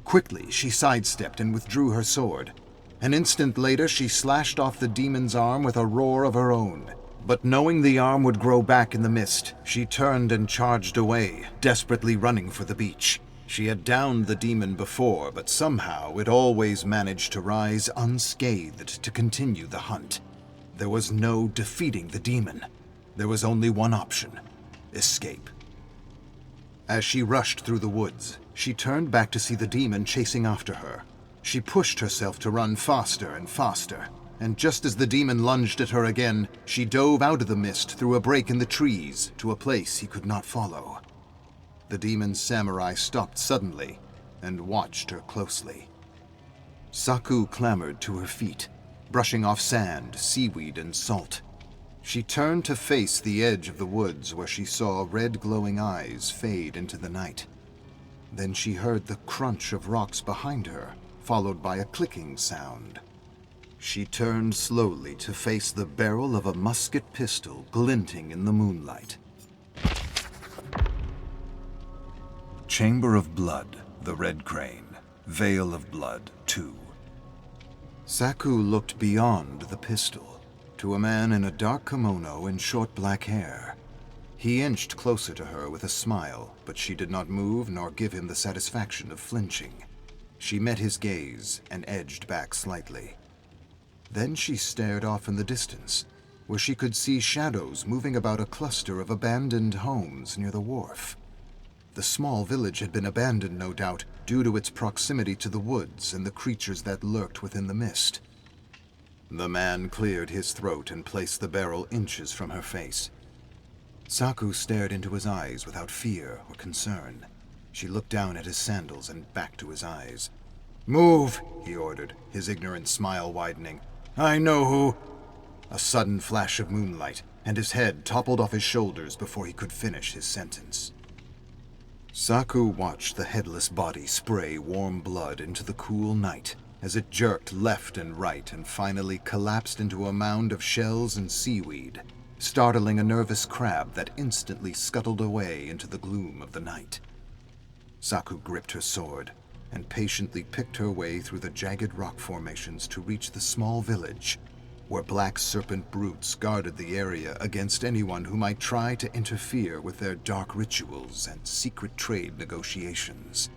Quickly, she sidestepped and withdrew her sword. An instant later, she slashed off the demon's arm with a roar of her own. But knowing the arm would grow back in the mist, she turned and charged away, desperately running for the beach. She had downed the demon before, but somehow it always managed to rise unscathed to continue the hunt. There was no defeating the demon. There was only one option: escape. As she rushed through the woods, she turned back to see the demon chasing after her. She pushed herself to run faster and faster, and just as the demon lunged at her again, she dove out of the mist through a break in the trees to a place he could not follow. The demon samurai stopped suddenly and watched her closely. Saku clambered to her feet, brushing off sand, seaweed, and salt. She turned to face the edge of the woods where she saw red glowing eyes fade into the night. Then she heard the crunch of rocks behind her, followed by a clicking sound. She turned slowly to face the barrel of a musket pistol glinting in the moonlight. Chamber of Blood, the Red Crane, Veil of Blood 2. Saku looked beyond the pistol to a man in a dark kimono and short black hair. He inched closer to her with a smile, but she did not move nor give him the satisfaction of flinching. She met his gaze and edged back slightly. Then she stared off in the distance, where she could see shadows moving about a cluster of abandoned homes near the wharf. The small village had been abandoned, no doubt, due to its proximity to the woods and the creatures that lurked within the mist. The man cleared his throat and placed the barrel inches from her face. Saku stared into his eyes without fear or concern. She looked down at his sandals and back to his eyes. "Move," he ordered, his ignorant smile widening. "I know who." A sudden flash of moonlight, and his head toppled off his shoulders before he could finish his sentence. Saku watched the headless body spray warm blood into the cool night as it jerked left and right and finally collapsed into a mound of shells and seaweed, startling a nervous crab that instantly scuttled away into the gloom of the night. Saku gripped her sword and patiently picked her way through the jagged rock formations to reach the small village, where black serpent brutes guarded the area against anyone who might try to interfere with their dark rituals and secret trade negotiations.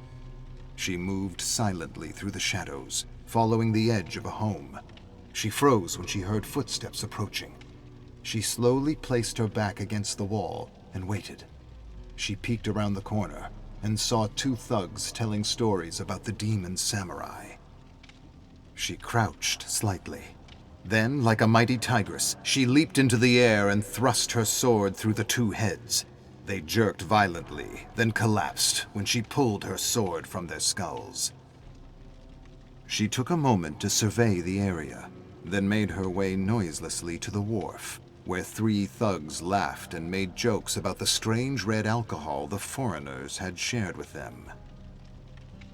She moved silently through the shadows, following the edge of a home. She froze when she heard footsteps approaching. She slowly placed her back against the wall and waited. She peeked around the corner and saw two thugs telling stories about the demon samurai. She crouched slightly. Then, like a mighty tigress, she leaped into the air and thrust her sword through the two heads. They jerked violently, then collapsed when she pulled her sword from their skulls. She took a moment to survey the area, then made her way noiselessly to the wharf, where three thugs laughed and made jokes about the strange red alcohol the foreigners had shared with them.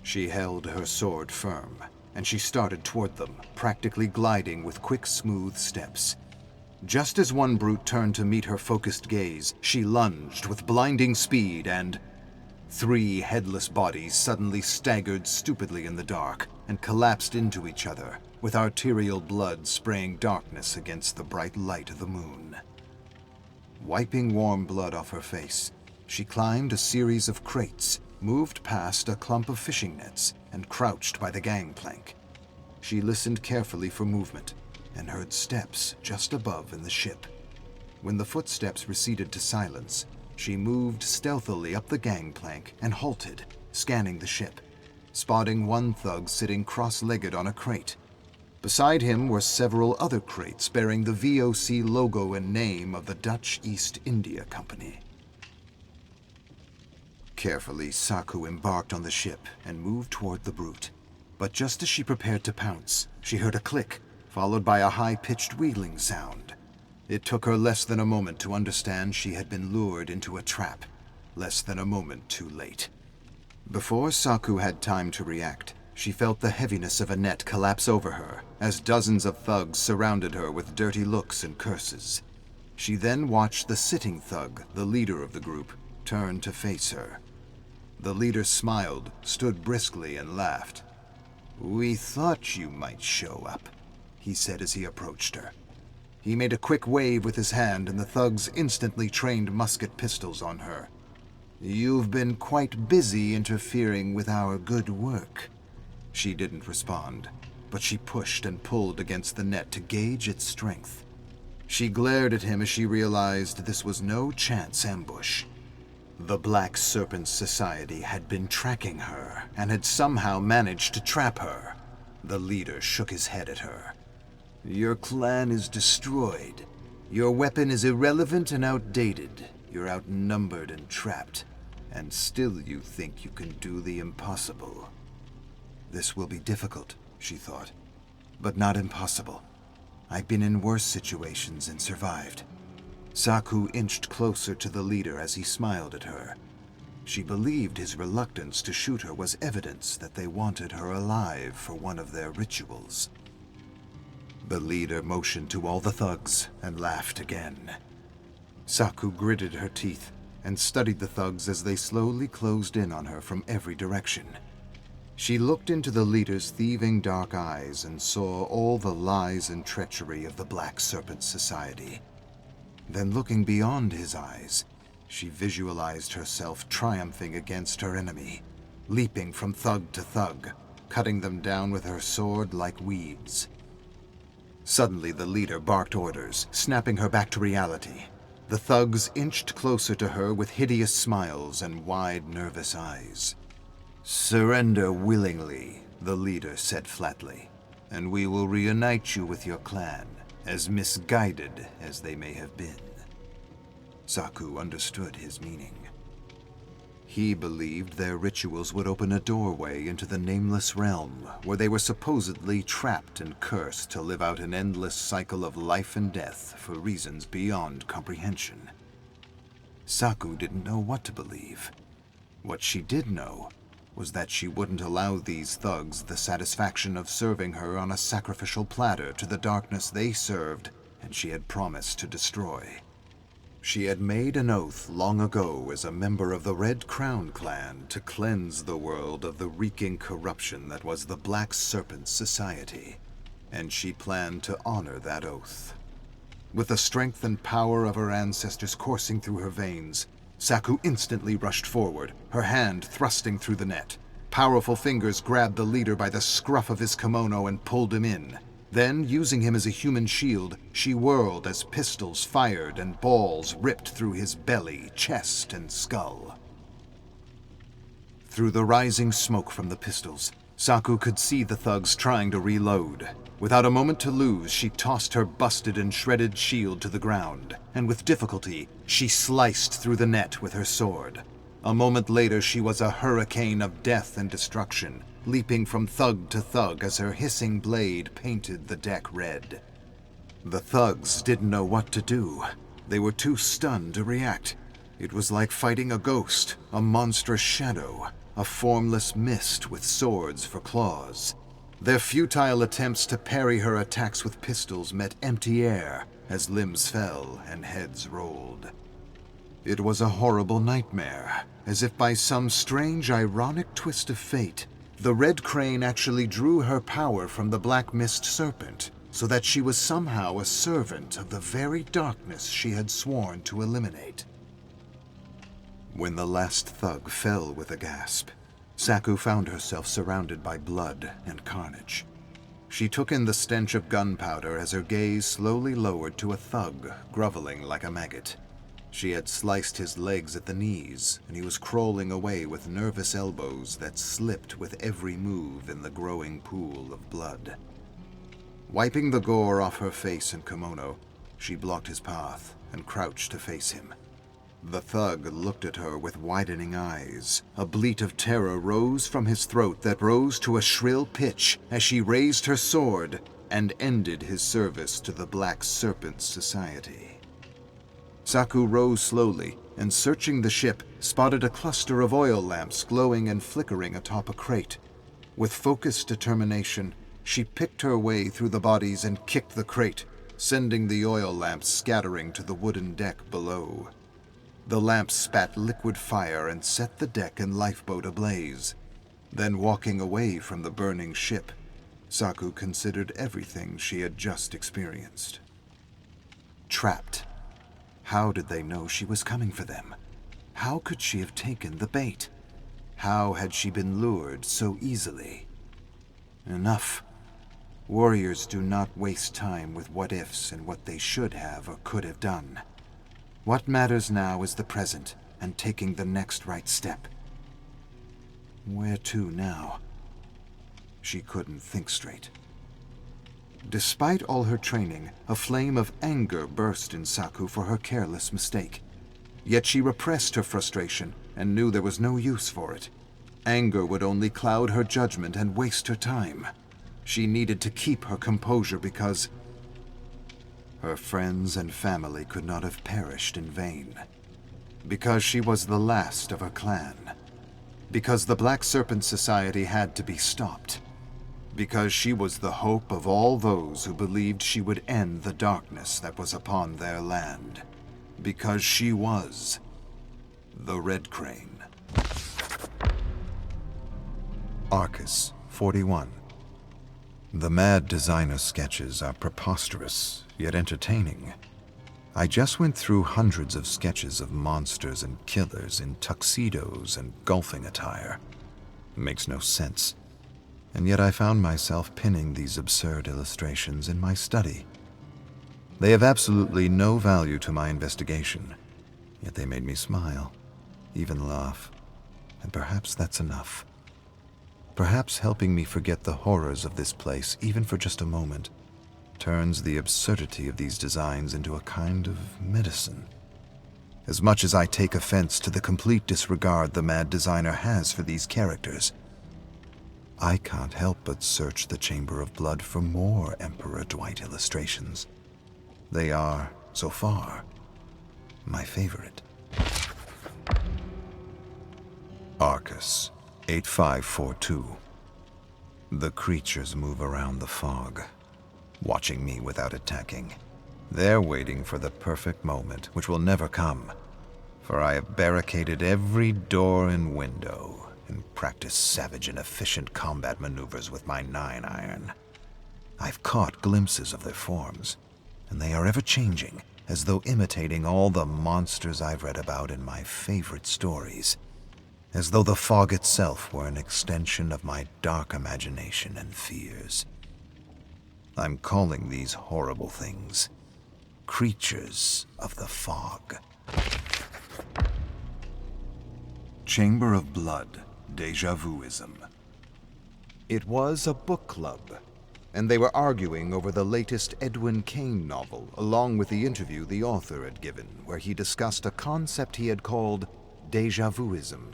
She held her sword firm, and she started toward them, practically gliding with quick, smooth steps. Just as one brute turned to meet her focused gaze, she lunged with blinding speed and... Three headless bodies suddenly staggered stupidly in the dark and collapsed into each other, with arterial blood spraying darkness against the bright light of the moon. Wiping warm blood off her face, she climbed a series of crates, moved past a clump of fishing nets, and crouched by the gangplank. She listened carefully for movement and heard steps just above in the ship. When the footsteps receded to silence, she moved stealthily up the gangplank and halted, scanning the ship, spotting one thug sitting cross-legged on a crate. Beside him were several other crates bearing the VOC logo and name of the Dutch East India Company. Carefully, Saku embarked on the ship and moved toward the brute. But just as she prepared to pounce, she heard a click, followed by a high-pitched wheeling sound. It took her less than a moment to understand she had been lured into a trap, less than a moment too late. Before Saku had time to react, she felt the heaviness of a net collapse over her as dozens of thugs surrounded her with dirty looks and curses. She then watched the sitting thug, the leader of the group, turn to face her. The leader smiled, stood briskly, and laughed. "We thought you might show up," he said as he approached her. He made a quick wave with his hand, and the thugs instantly trained musket pistols on her. "You've been quite busy interfering with our good work." She didn't respond, but she pushed and pulled against the net to gauge its strength. She glared at him as she realized this was no chance ambush. The Black Serpent Society had been tracking her and had somehow managed to trap her. The leader shook his head at her. "Your clan is destroyed. Your weapon is irrelevant and outdated. You're outnumbered and trapped. And still you think you can do the impossible." This will be difficult, she thought, but not impossible. I've been in worse situations and survived. Saku inched closer to the leader as he smiled at her. She believed his reluctance to shoot her was evidence that they wanted her alive for one of their rituals. The leader motioned to all the thugs and laughed again. Saku gritted her teeth and studied the thugs as they slowly closed in on her from every direction. She looked into the leader's thieving dark eyes and saw all the lies and treachery of the Black Serpent Society. Then, looking beyond his eyes, she visualized herself triumphing against her enemy, leaping from thug to thug, cutting them down with her sword like weeds. Suddenly, the leader barked orders, snapping her back to reality. The thugs inched closer to her with hideous smiles and wide, nervous eyes. "Surrender willingly," the leader said flatly, "and we will reunite you with your clan, as misguided as they may have been." Saku understood his meaning. He believed their rituals would open a doorway into the nameless realm, where they were supposedly trapped and cursed to live out an endless cycle of life and death for reasons beyond comprehension. Saku didn't know what to believe. What she did know was that she wouldn't allow these thugs the satisfaction of serving her on a sacrificial platter to the darkness they served and she had promised to destroy. She had made an oath long ago as a member of the Red Crown clan to cleanse the world of the reeking corruption that was the Black Serpent Society, and she planned to honor that oath. With the strength and power of her ancestors coursing through her veins, Saku instantly rushed forward, her hand thrusting through the net. Powerful fingers grabbed the leader by the scruff of his kimono and pulled him in. Then, using him as a human shield, she whirled as pistols fired and balls ripped through his belly, chest, and skull. Through the rising smoke from the pistols, Saku could see the thugs trying to reload. Without a moment to lose, she tossed her busted and shredded shield to the ground, and with difficulty, she sliced through the net with her sword. A moment later, she was a hurricane of death and destruction, leaping from thug to thug as her hissing blade painted the deck red. The thugs didn't know what to do. They were too stunned to react. It was like fighting a ghost, a monstrous shadow, a formless mist with swords for claws. Their futile attempts to parry her attacks with pistols met empty air as limbs fell and heads rolled. It was a horrible nightmare, as if by some strange, ironic twist of fate, the Red Crane actually drew her power from the Black Mist Serpent, so that she was somehow a servant of the very darkness she had sworn to eliminate. When the last thug fell with a gasp, Saku found herself surrounded by blood and carnage. She took in the stench of gunpowder as her gaze slowly lowered to a thug groveling like a maggot. She had sliced his legs at the knees, and he was crawling away with nervous elbows that slipped with every move in the growing pool of blood. Wiping the gore off her face and kimono, she blocked his path and crouched to face him. The thug looked at her with widening eyes. A bleat of terror rose from his throat that rose to a shrill pitch as she raised her sword and ended his service to the Black Serpent Society. Saku rose slowly and, searching the ship, spotted a cluster of oil lamps glowing and flickering atop a crate. With focused determination, she picked her way through the bodies and kicked the crate, sending the oil lamps scattering to the wooden deck below. The lamps spat liquid fire and set the deck and lifeboat ablaze. Then, walking away from the burning ship, Saku considered everything she had just experienced. Trapped. How did they know she was coming for them? How could she have taken the bait? How had she been lured so easily? Enough. Warriors do not waste time with what-ifs and what they should have or could have done. What matters now is the present and taking the next right step. Where to now? She couldn't think straight. Despite all her training, a flame of anger burst in Saku for her careless mistake. Yet she repressed her frustration and knew there was no use for it. Anger would only cloud her judgment and waste her time. She needed to keep her composure because her friends and family could not have perished in vain. Because she was the last of her clan. Because the Black Serpent Society had to be stopped. Because she was the hope of all those who believed she would end the darkness that was upon their land. Because she was the Red Crane. Arcus, 41. The mad designer sketches are preposterous, yet entertaining. I just went through hundreds of sketches of monsters and killers in tuxedos and golfing attire. It makes no sense. And yet I found myself pinning these absurd illustrations in my study. They have absolutely no value to my investigation, yet they made me smile, even laugh, and perhaps that's enough. Perhaps helping me forget the horrors of this place, even for just a moment, turns the absurdity of these designs into a kind of medicine. As much as I take offense to the complete disregard the mad designer has for these characters, I can't help but search the Chamber of Blood for more Emperor Dwight illustrations. They are, so far, my favorite. Arcus, 8542. The creatures move around the fog, watching me without attacking. They're waiting for the perfect moment, which will never come, for I have barricaded every door and window and practiced savage and efficient combat maneuvers with my 9-iron. I've caught glimpses of their forms, and they are ever changing, as though imitating all the monsters I've read about in my favorite stories, as though the fog itself were an extension of my dark imagination and fears. I'm calling these horrible things creatures of the fog. Chamber of Blood, Deja Vuism. It was a book club, and they were arguing over the latest Edwin Cain novel, along with the interview the author had given, where he discussed a concept he had called Deja Vuism.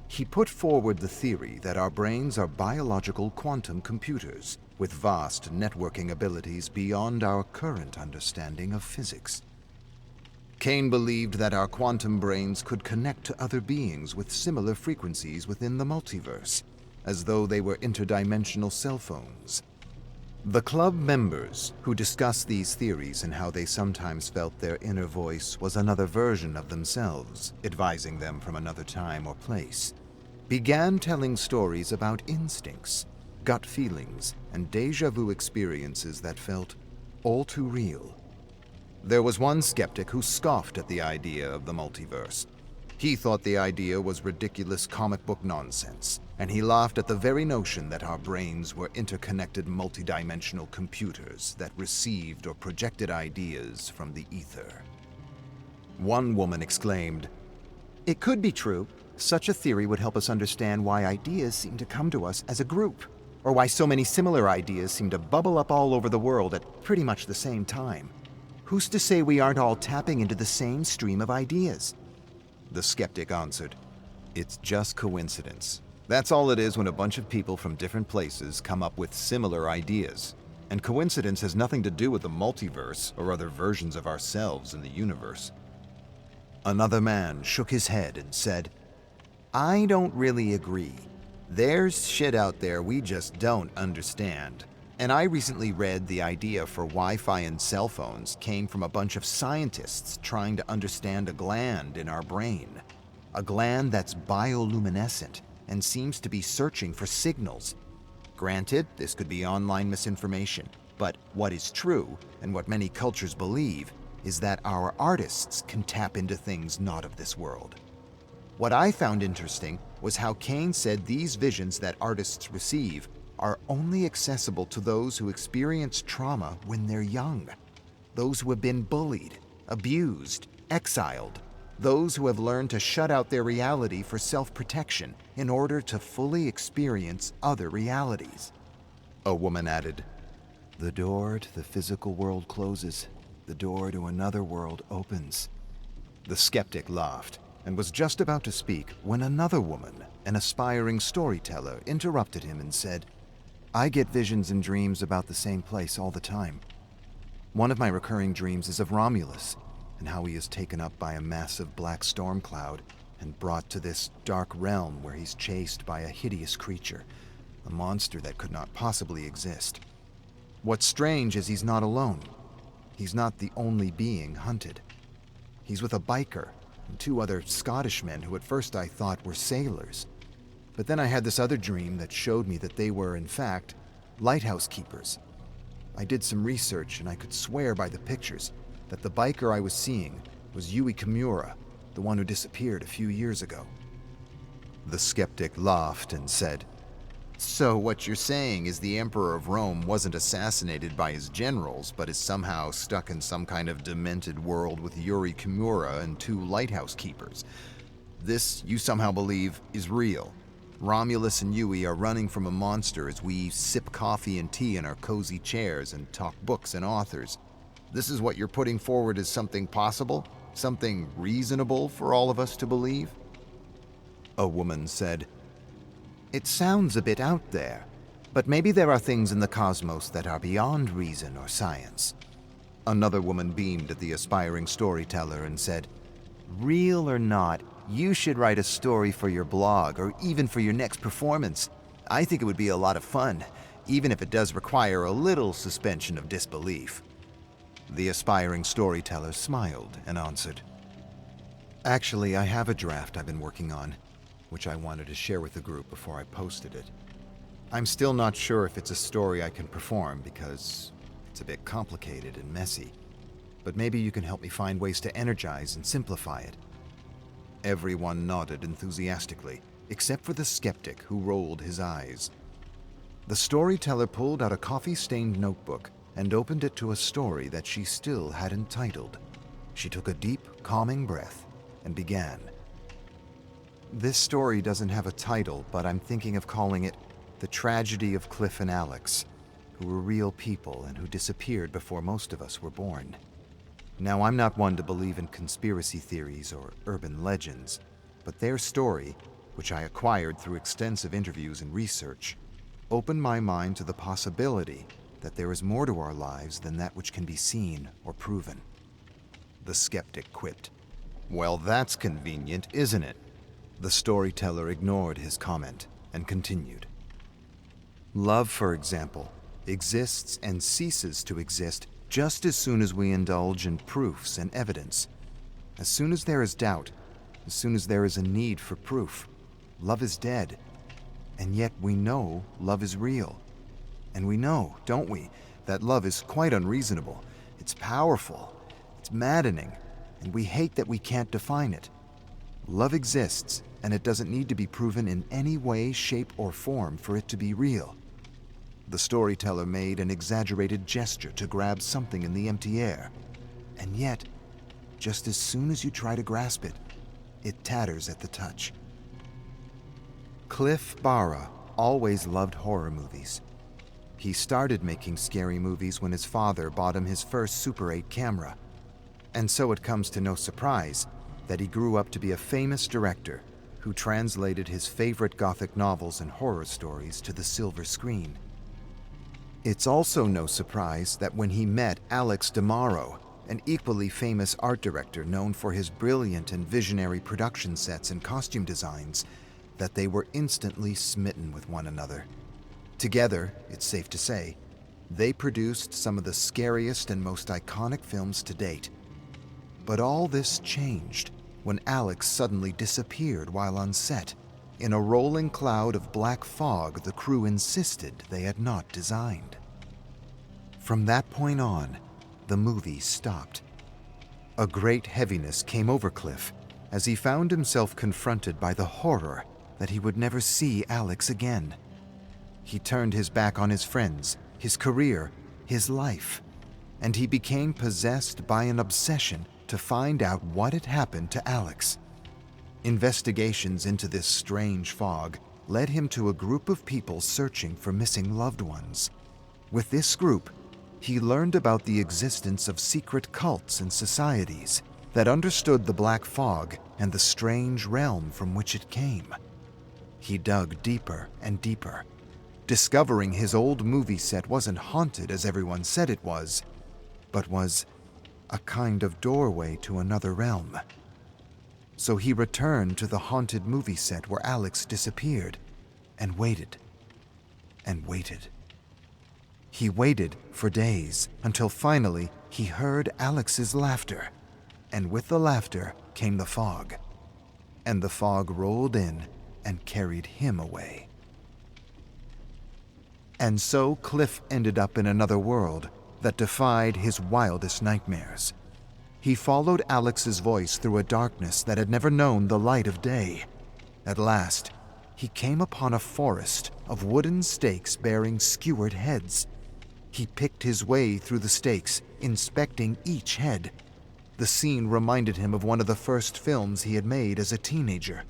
He put forward the theory that our brains are biological quantum computers with vast networking abilities beyond our current understanding of physics. Cain believed that our quantum brains could connect to other beings with similar frequencies within the multiverse, as though they were interdimensional cell phones. The club members, who discussed these theories and how they sometimes felt their inner voice was another version of themselves, advising them from another time or place, began telling stories about instincts, gut feelings, and deja vu experiences that felt all too real. There was one skeptic who scoffed at the idea of the multiverse. He thought the idea was ridiculous comic book nonsense, and he laughed at the very notion that our brains were interconnected multidimensional computers that received or projected ideas from the ether. One woman exclaimed, "It could be true. Such a theory would help us understand why ideas seem to come to us as a group, or why so many similar ideas seem to bubble up all over the world at pretty much the same time. Who's to say we aren't all tapping into the same stream of ideas?" The skeptic answered, "It's just coincidence. That's all it is when a bunch of people from different places come up with similar ideas. And coincidence has nothing to do with the multiverse or other versions of ourselves in the universe." Another man shook his head and said, "I don't really agree. There's shit out there we just don't understand. And I recently read the idea for Wi-Fi and cell phones came from a bunch of scientists trying to understand a gland in our brain. A gland that's bioluminescent and seems to be searching for signals. Granted, this could be online misinformation, but what is true, and what many cultures believe, is that our artists can tap into things not of this world." What I found interesting was how Cain said these visions that artists receive are only accessible to those who experience trauma when they're young, those who have been bullied, abused, exiled, those who have learned to shut out their reality for self-protection in order to fully experience other realities. A woman added, "The door to the physical world closes, the door to another world opens." The skeptic laughed and was just about to speak when another woman, an aspiring storyteller, interrupted him and said, "I get visions and dreams about the same place all the time. One of my recurring dreams is of Romulus and how he is taken up by a massive black storm cloud and brought to this dark realm where he's chased by a hideous creature. a monster that could not possibly exist. What's strange is he's not alone. He's not the only being hunted. He's with a biker and 2 other Scottish men who at first I thought were sailors. But then I had this other dream that showed me that they were, in fact, lighthouse keepers. I did some research and I could swear by the pictures that the biker I was seeing was Yui Kimura, the one who disappeared a few years ago. The skeptic laughed and said, "So what you're saying is the Emperor of Rome wasn't assassinated by his generals, but is somehow stuck in some kind of demented world with Yuri Kimura and 2 lighthouse keepers. This, you somehow believe, is real. Romulus and Yui are running from a monster as we sip coffee and tea in our cozy chairs and talk books and authors. This is what you're putting forward as something possible? Something reasonable for all of us to believe?" A woman said, "It sounds a bit out there, but maybe there are things in the cosmos that are beyond reason or science." Another woman beamed at the aspiring storyteller and said, "Real or not, you should write a story for your blog or even for your next performance. I think it would be a lot of fun, even if it does require a little suspension of disbelief." The aspiring storyteller smiled and answered, "Actually, I have a draft I've been working on, which I wanted to share with the group before I posted it. I'm still not sure if it's a story I can perform because it's a bit complicated and messy, but maybe you can help me find ways to energize and simplify it." Everyone nodded enthusiastically, except for the skeptic who rolled his eyes. The storyteller pulled out a coffee-stained notebook and opened it to a story that she still hadn't titled. She took a deep, calming breath and began. "This story doesn't have a title, but I'm thinking of calling it The Tragedy of Cliff and Alex, who were real people and who disappeared before most of us were born. Now, I'm not one to believe in conspiracy theories or urban legends, but their story, which I acquired through extensive interviews and research, opened my mind to the possibility that there is more to our lives than that which can be seen or proven." The skeptic quipped, "Well, that's convenient, isn't it?" The storyteller ignored his comment and continued. "Love, for example, exists and ceases to exist just as soon as we indulge in proofs and evidence. As soon as there is doubt, as soon as there is a need for proof, love is dead. And yet we know love is real. And we know, don't we, that love is quite unreasonable. It's powerful, it's maddening, and we hate that we can't define it. Love exists, and it doesn't need to be proven in any way, shape, or form for it to be real." The storyteller made an exaggerated gesture to grab something in the empty air. And yet, just as soon as you try to grasp it, it tatters at the touch. Cliff Barra always loved horror movies. He started making scary movies when his father bought him his first Super 8 camera. And so it comes to no surprise that he grew up to be a famous director who translated his favorite Gothic novels and horror stories to the silver screen. It's also no surprise that when he met Alex DeMauro, an equally famous art director known for his brilliant and visionary production sets and costume designs, that they were instantly smitten with one another. Together, it's safe to say, they produced some of the scariest and most iconic films to date. But all this changed when Alex suddenly disappeared while on set, in a rolling cloud of black fog the crew insisted they had not designed. From that point on, the movie stopped. A great heaviness came over Cliff as he found himself confronted by the horror that he would never see Alex again. He turned his back on his friends, his career, his life, and he became possessed by an obsession to find out what had happened to Alex. Investigations into this strange fog led him to a group of people searching for missing loved ones. With this group, he learned about the existence of secret cults and societies that understood the black fog and the strange realm from which it came. He dug deeper and deeper, discovering his old movie set wasn't haunted as everyone said it was, but was a kind of doorway to another realm. So he returned to the haunted movie set where Alex disappeared and waited. and waited. He waited for days until finally he heard Alex's laughter, and with the laughter came the fog, and the fog rolled in and carried him away. And so Cliff ended up in another world that defied his wildest nightmares. He followed Alex's voice through a darkness that had never known the light of day. At last, he came upon a forest of wooden stakes bearing skewered heads. He picked his way through the stakes, inspecting each head. The scene reminded him of one of the first films he had made as a teenager.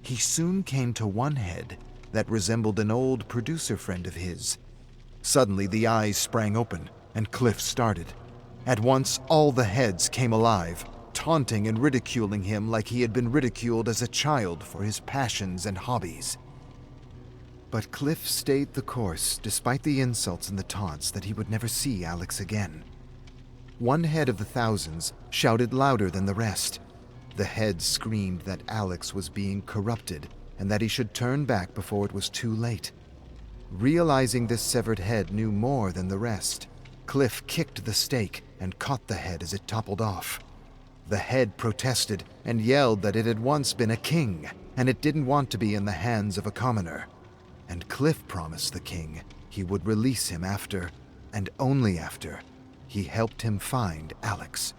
He soon came to one head that resembled an old producer friend of his. Suddenly, the eyes sprang open, and Cliff started. At once, all the heads came alive, taunting and ridiculing him like he had been ridiculed as a child for his passions and hobbies. But Cliff stayed the course despite the insults and the taunts that he would never see Alex again. One head of the thousands shouted louder than the rest. The head screamed that Alex was being corrupted and that he should turn back before it was too late. Realizing this severed head knew more than the rest, Cliff kicked the stake and caught the head as it toppled off. The head protested and yelled that it had once been a king, and it didn't want to be in the hands of a commoner. And Cliff promised the king he would release him after, and only after, he helped him find Alex.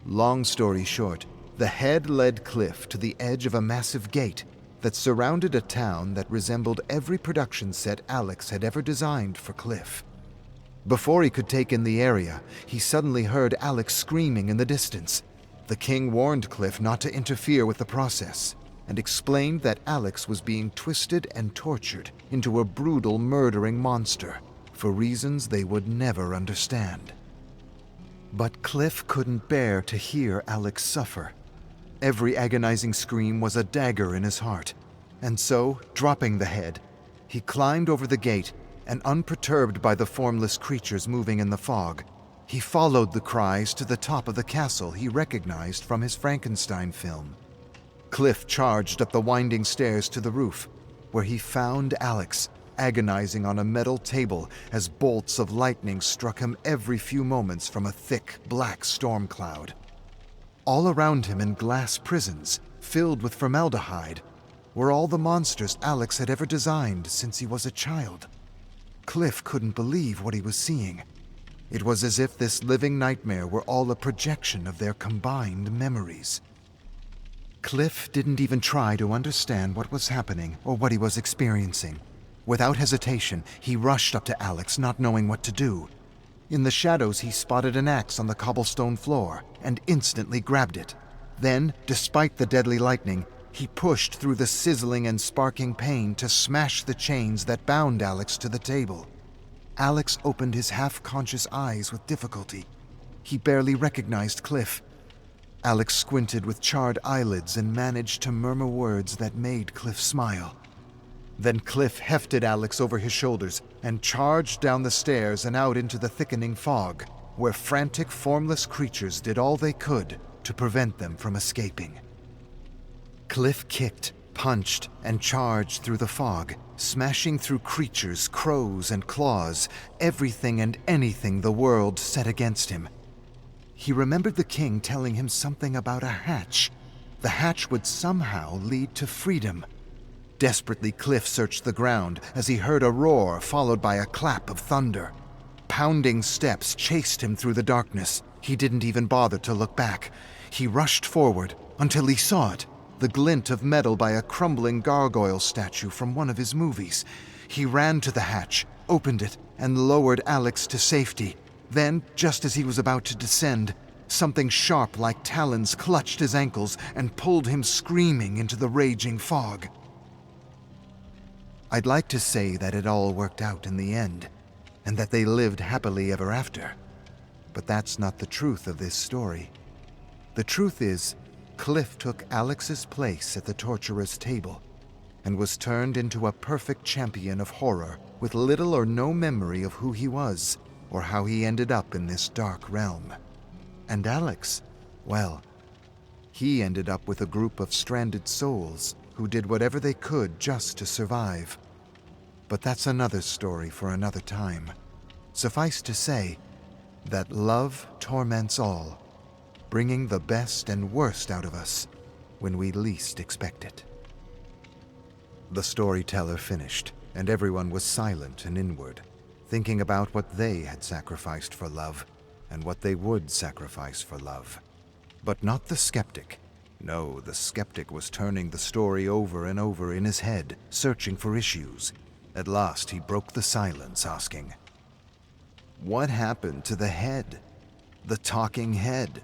Long story short, the head led Cliff to the edge of a massive gate that surrounded a town that resembled every production set Alex had ever designed for Cliff. Before he could take in the area, he suddenly heard Alex screaming in the distance. The king warned Cliff not to interfere with the process, and explained that Alex was being twisted and tortured into a brutal, murdering monster for reasons they would never understand. But Cliff couldn't bear to hear Alex suffer. Every agonizing scream was a dagger in his heart, and so, dropping the head, he climbed over the gate and, unperturbed by the formless creatures moving in the fog, he followed the cries to the top of the castle he recognized from his Frankenstein film. Cliff charged up the winding stairs to the roof, where he found Alex, agonizing on a metal table as bolts of lightning struck him every few moments from a thick, black storm cloud. All around him in glass prisons, filled with formaldehyde, were all the monsters Alex had ever designed since he was a child. Cliff couldn't believe what he was seeing. It was as if this living nightmare were all a projection of their combined memories. Cliff didn't even try to understand what was happening or what he was experiencing. Without hesitation, he rushed up to Alex, not knowing what to do. In the shadows, he spotted an axe on the cobblestone floor and instantly grabbed it. Then, despite the deadly lightning, he pushed through the sizzling and sparking pain to smash the chains that bound Alex to the table. Alex opened his half-conscious eyes with difficulty. He barely recognized Cliff. Alex squinted with charred eyelids and managed to murmur words that made Cliff smile. Then Cliff hefted Alex over his shoulders and charged down the stairs and out into the thickening fog, where frantic, formless creatures did all they could to prevent them from escaping. Cliff kicked, punched, and charged through the fog, smashing through creatures, crows, and claws, everything and anything the world set against him. He remembered the king telling him something about a hatch. The hatch would somehow lead to freedom. Desperately, Cliff searched the ground as he heard a roar followed by a clap of thunder. Pounding steps chased him through the darkness. He didn't even bother to look back. He rushed forward until he saw it, the glint of metal by a crumbling gargoyle statue from one of his movies. He ran to the hatch, opened it, and lowered Alex to safety. Then, just as he was about to descend, something sharp like talons clutched his ankles and pulled him screaming into the raging fog. I'd like to say that it all worked out in the end, and that they lived happily ever after. But that's not the truth of this story. The truth is, Cliff took Alex's place at the torturer's table, and was turned into a perfect champion of horror with little or no memory of who he was, or how he ended up in this dark realm. And Alex, well, he ended up with a group of stranded souls who did whatever they could just to survive. but that's another story for another time. Suffice to say that love torments all, bringing the best and worst out of us when we least expect it. The storyteller finished, and everyone was silent and inward, thinking about what they had sacrificed for love, and what they would sacrifice for love. But not the skeptic. No, the skeptic was turning the story over and over in his head, searching for issues. At last he broke the silence, asking, "What happened to the head? The talking head?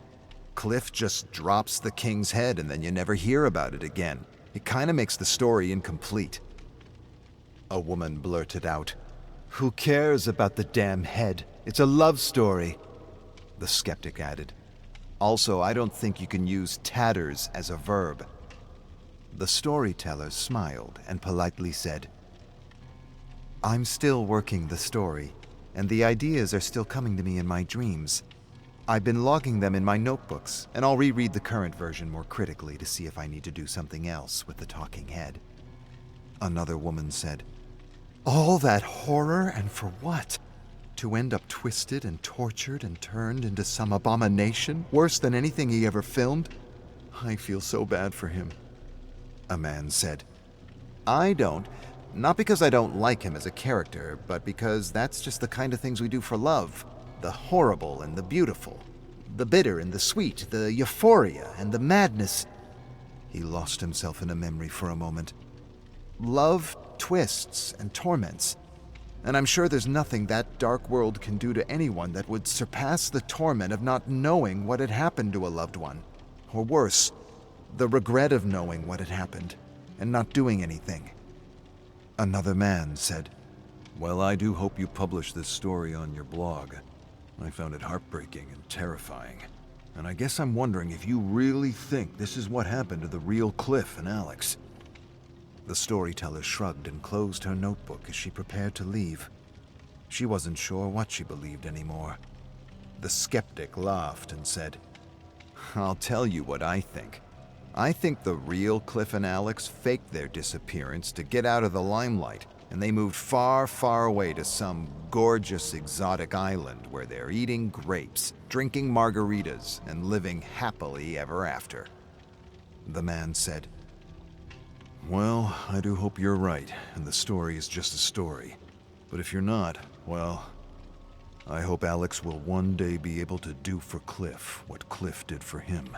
Cliff just drops the king's head and then you never hear about it again. It kind of makes the story incomplete." A woman blurted out, "Who cares about the damn head? It's a love story." The skeptic added, "Also, I don't think you can use tatters as a verb." The storyteller smiled and politely said, "I'm still working the story, and the ideas are still coming to me in my dreams. I've been logging them in my notebooks, and I'll reread the current version more critically to see if I need to do something else with the talking head." Another woman said, "All that horror, and for what? To end up twisted and tortured and turned into some abomination, worse than anything he ever filmed? I feel so bad for him." A man said, "I don't. Not because I don't like him as a character, but because that's just the kind of things we do for love. The horrible and the beautiful. The bitter and the sweet. The euphoria and the madness." He lost himself in a memory for a moment. "Love twists and torments. And I'm sure there's nothing that dark world can do to anyone that would surpass the torment of not knowing what had happened to a loved one. Or worse, the regret of knowing what had happened and not doing anything." Another man said, "Well, I do hope you publish this story on your blog. I found it heartbreaking and terrifying. And I guess I'm wondering if you really think this is what happened to the real Cliff and Alex." The storyteller shrugged and closed her notebook as she prepared to leave. She wasn't sure what she believed anymore. The skeptic laughed and said, "I'll tell you what I think. I think the real Cliff and Alex faked their disappearance to get out of the limelight, and they moved far, far away to some gorgeous exotic island where they're eating grapes, drinking margaritas, and living happily ever after." The man said, "Well, I do hope you're right, and the story is just a story. But if you're not, well, I hope Alex will one day be able to do for Cliff what Cliff did for him."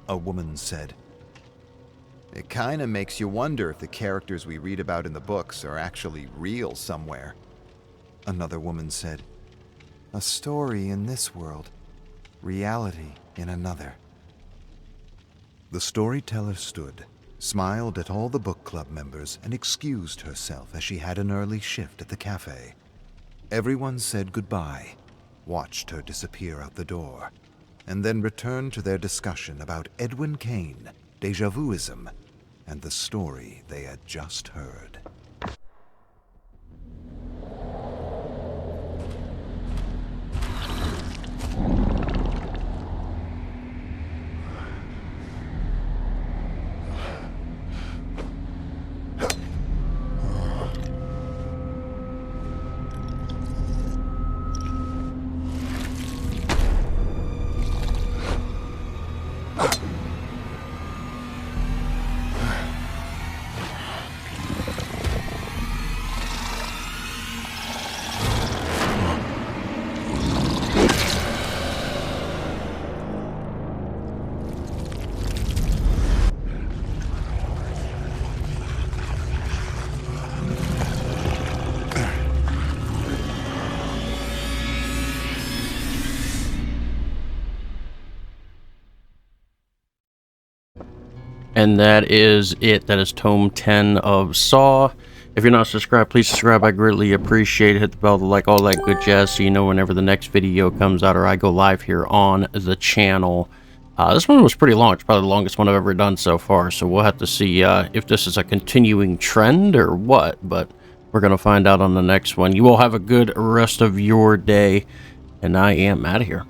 A woman said, "It kinda makes you wonder if the characters we read about in the books are actually real somewhere." Another woman said, "A story in this world, reality in another." The storyteller stood, smiled at all the book club members, and excused herself as she had an early shift at the cafe. Everyone said goodbye, watched her disappear out the door, and then returned to their discussion about Edwin Kane, déjà vuism, and the story they had just heard. And that is it. That is Tome 10 of Saw. If you're not subscribed, please subscribe. I greatly appreciate it. Hit the bell, the like, all that good jazz, so you know whenever the next video comes out or I go live here on the channel. This one was pretty long. It's probably the longest one I've ever done so far, so we'll have to see if this is a continuing trend or what, but we're going to find out on the next one. You all have a good rest of your day, and I am out of here.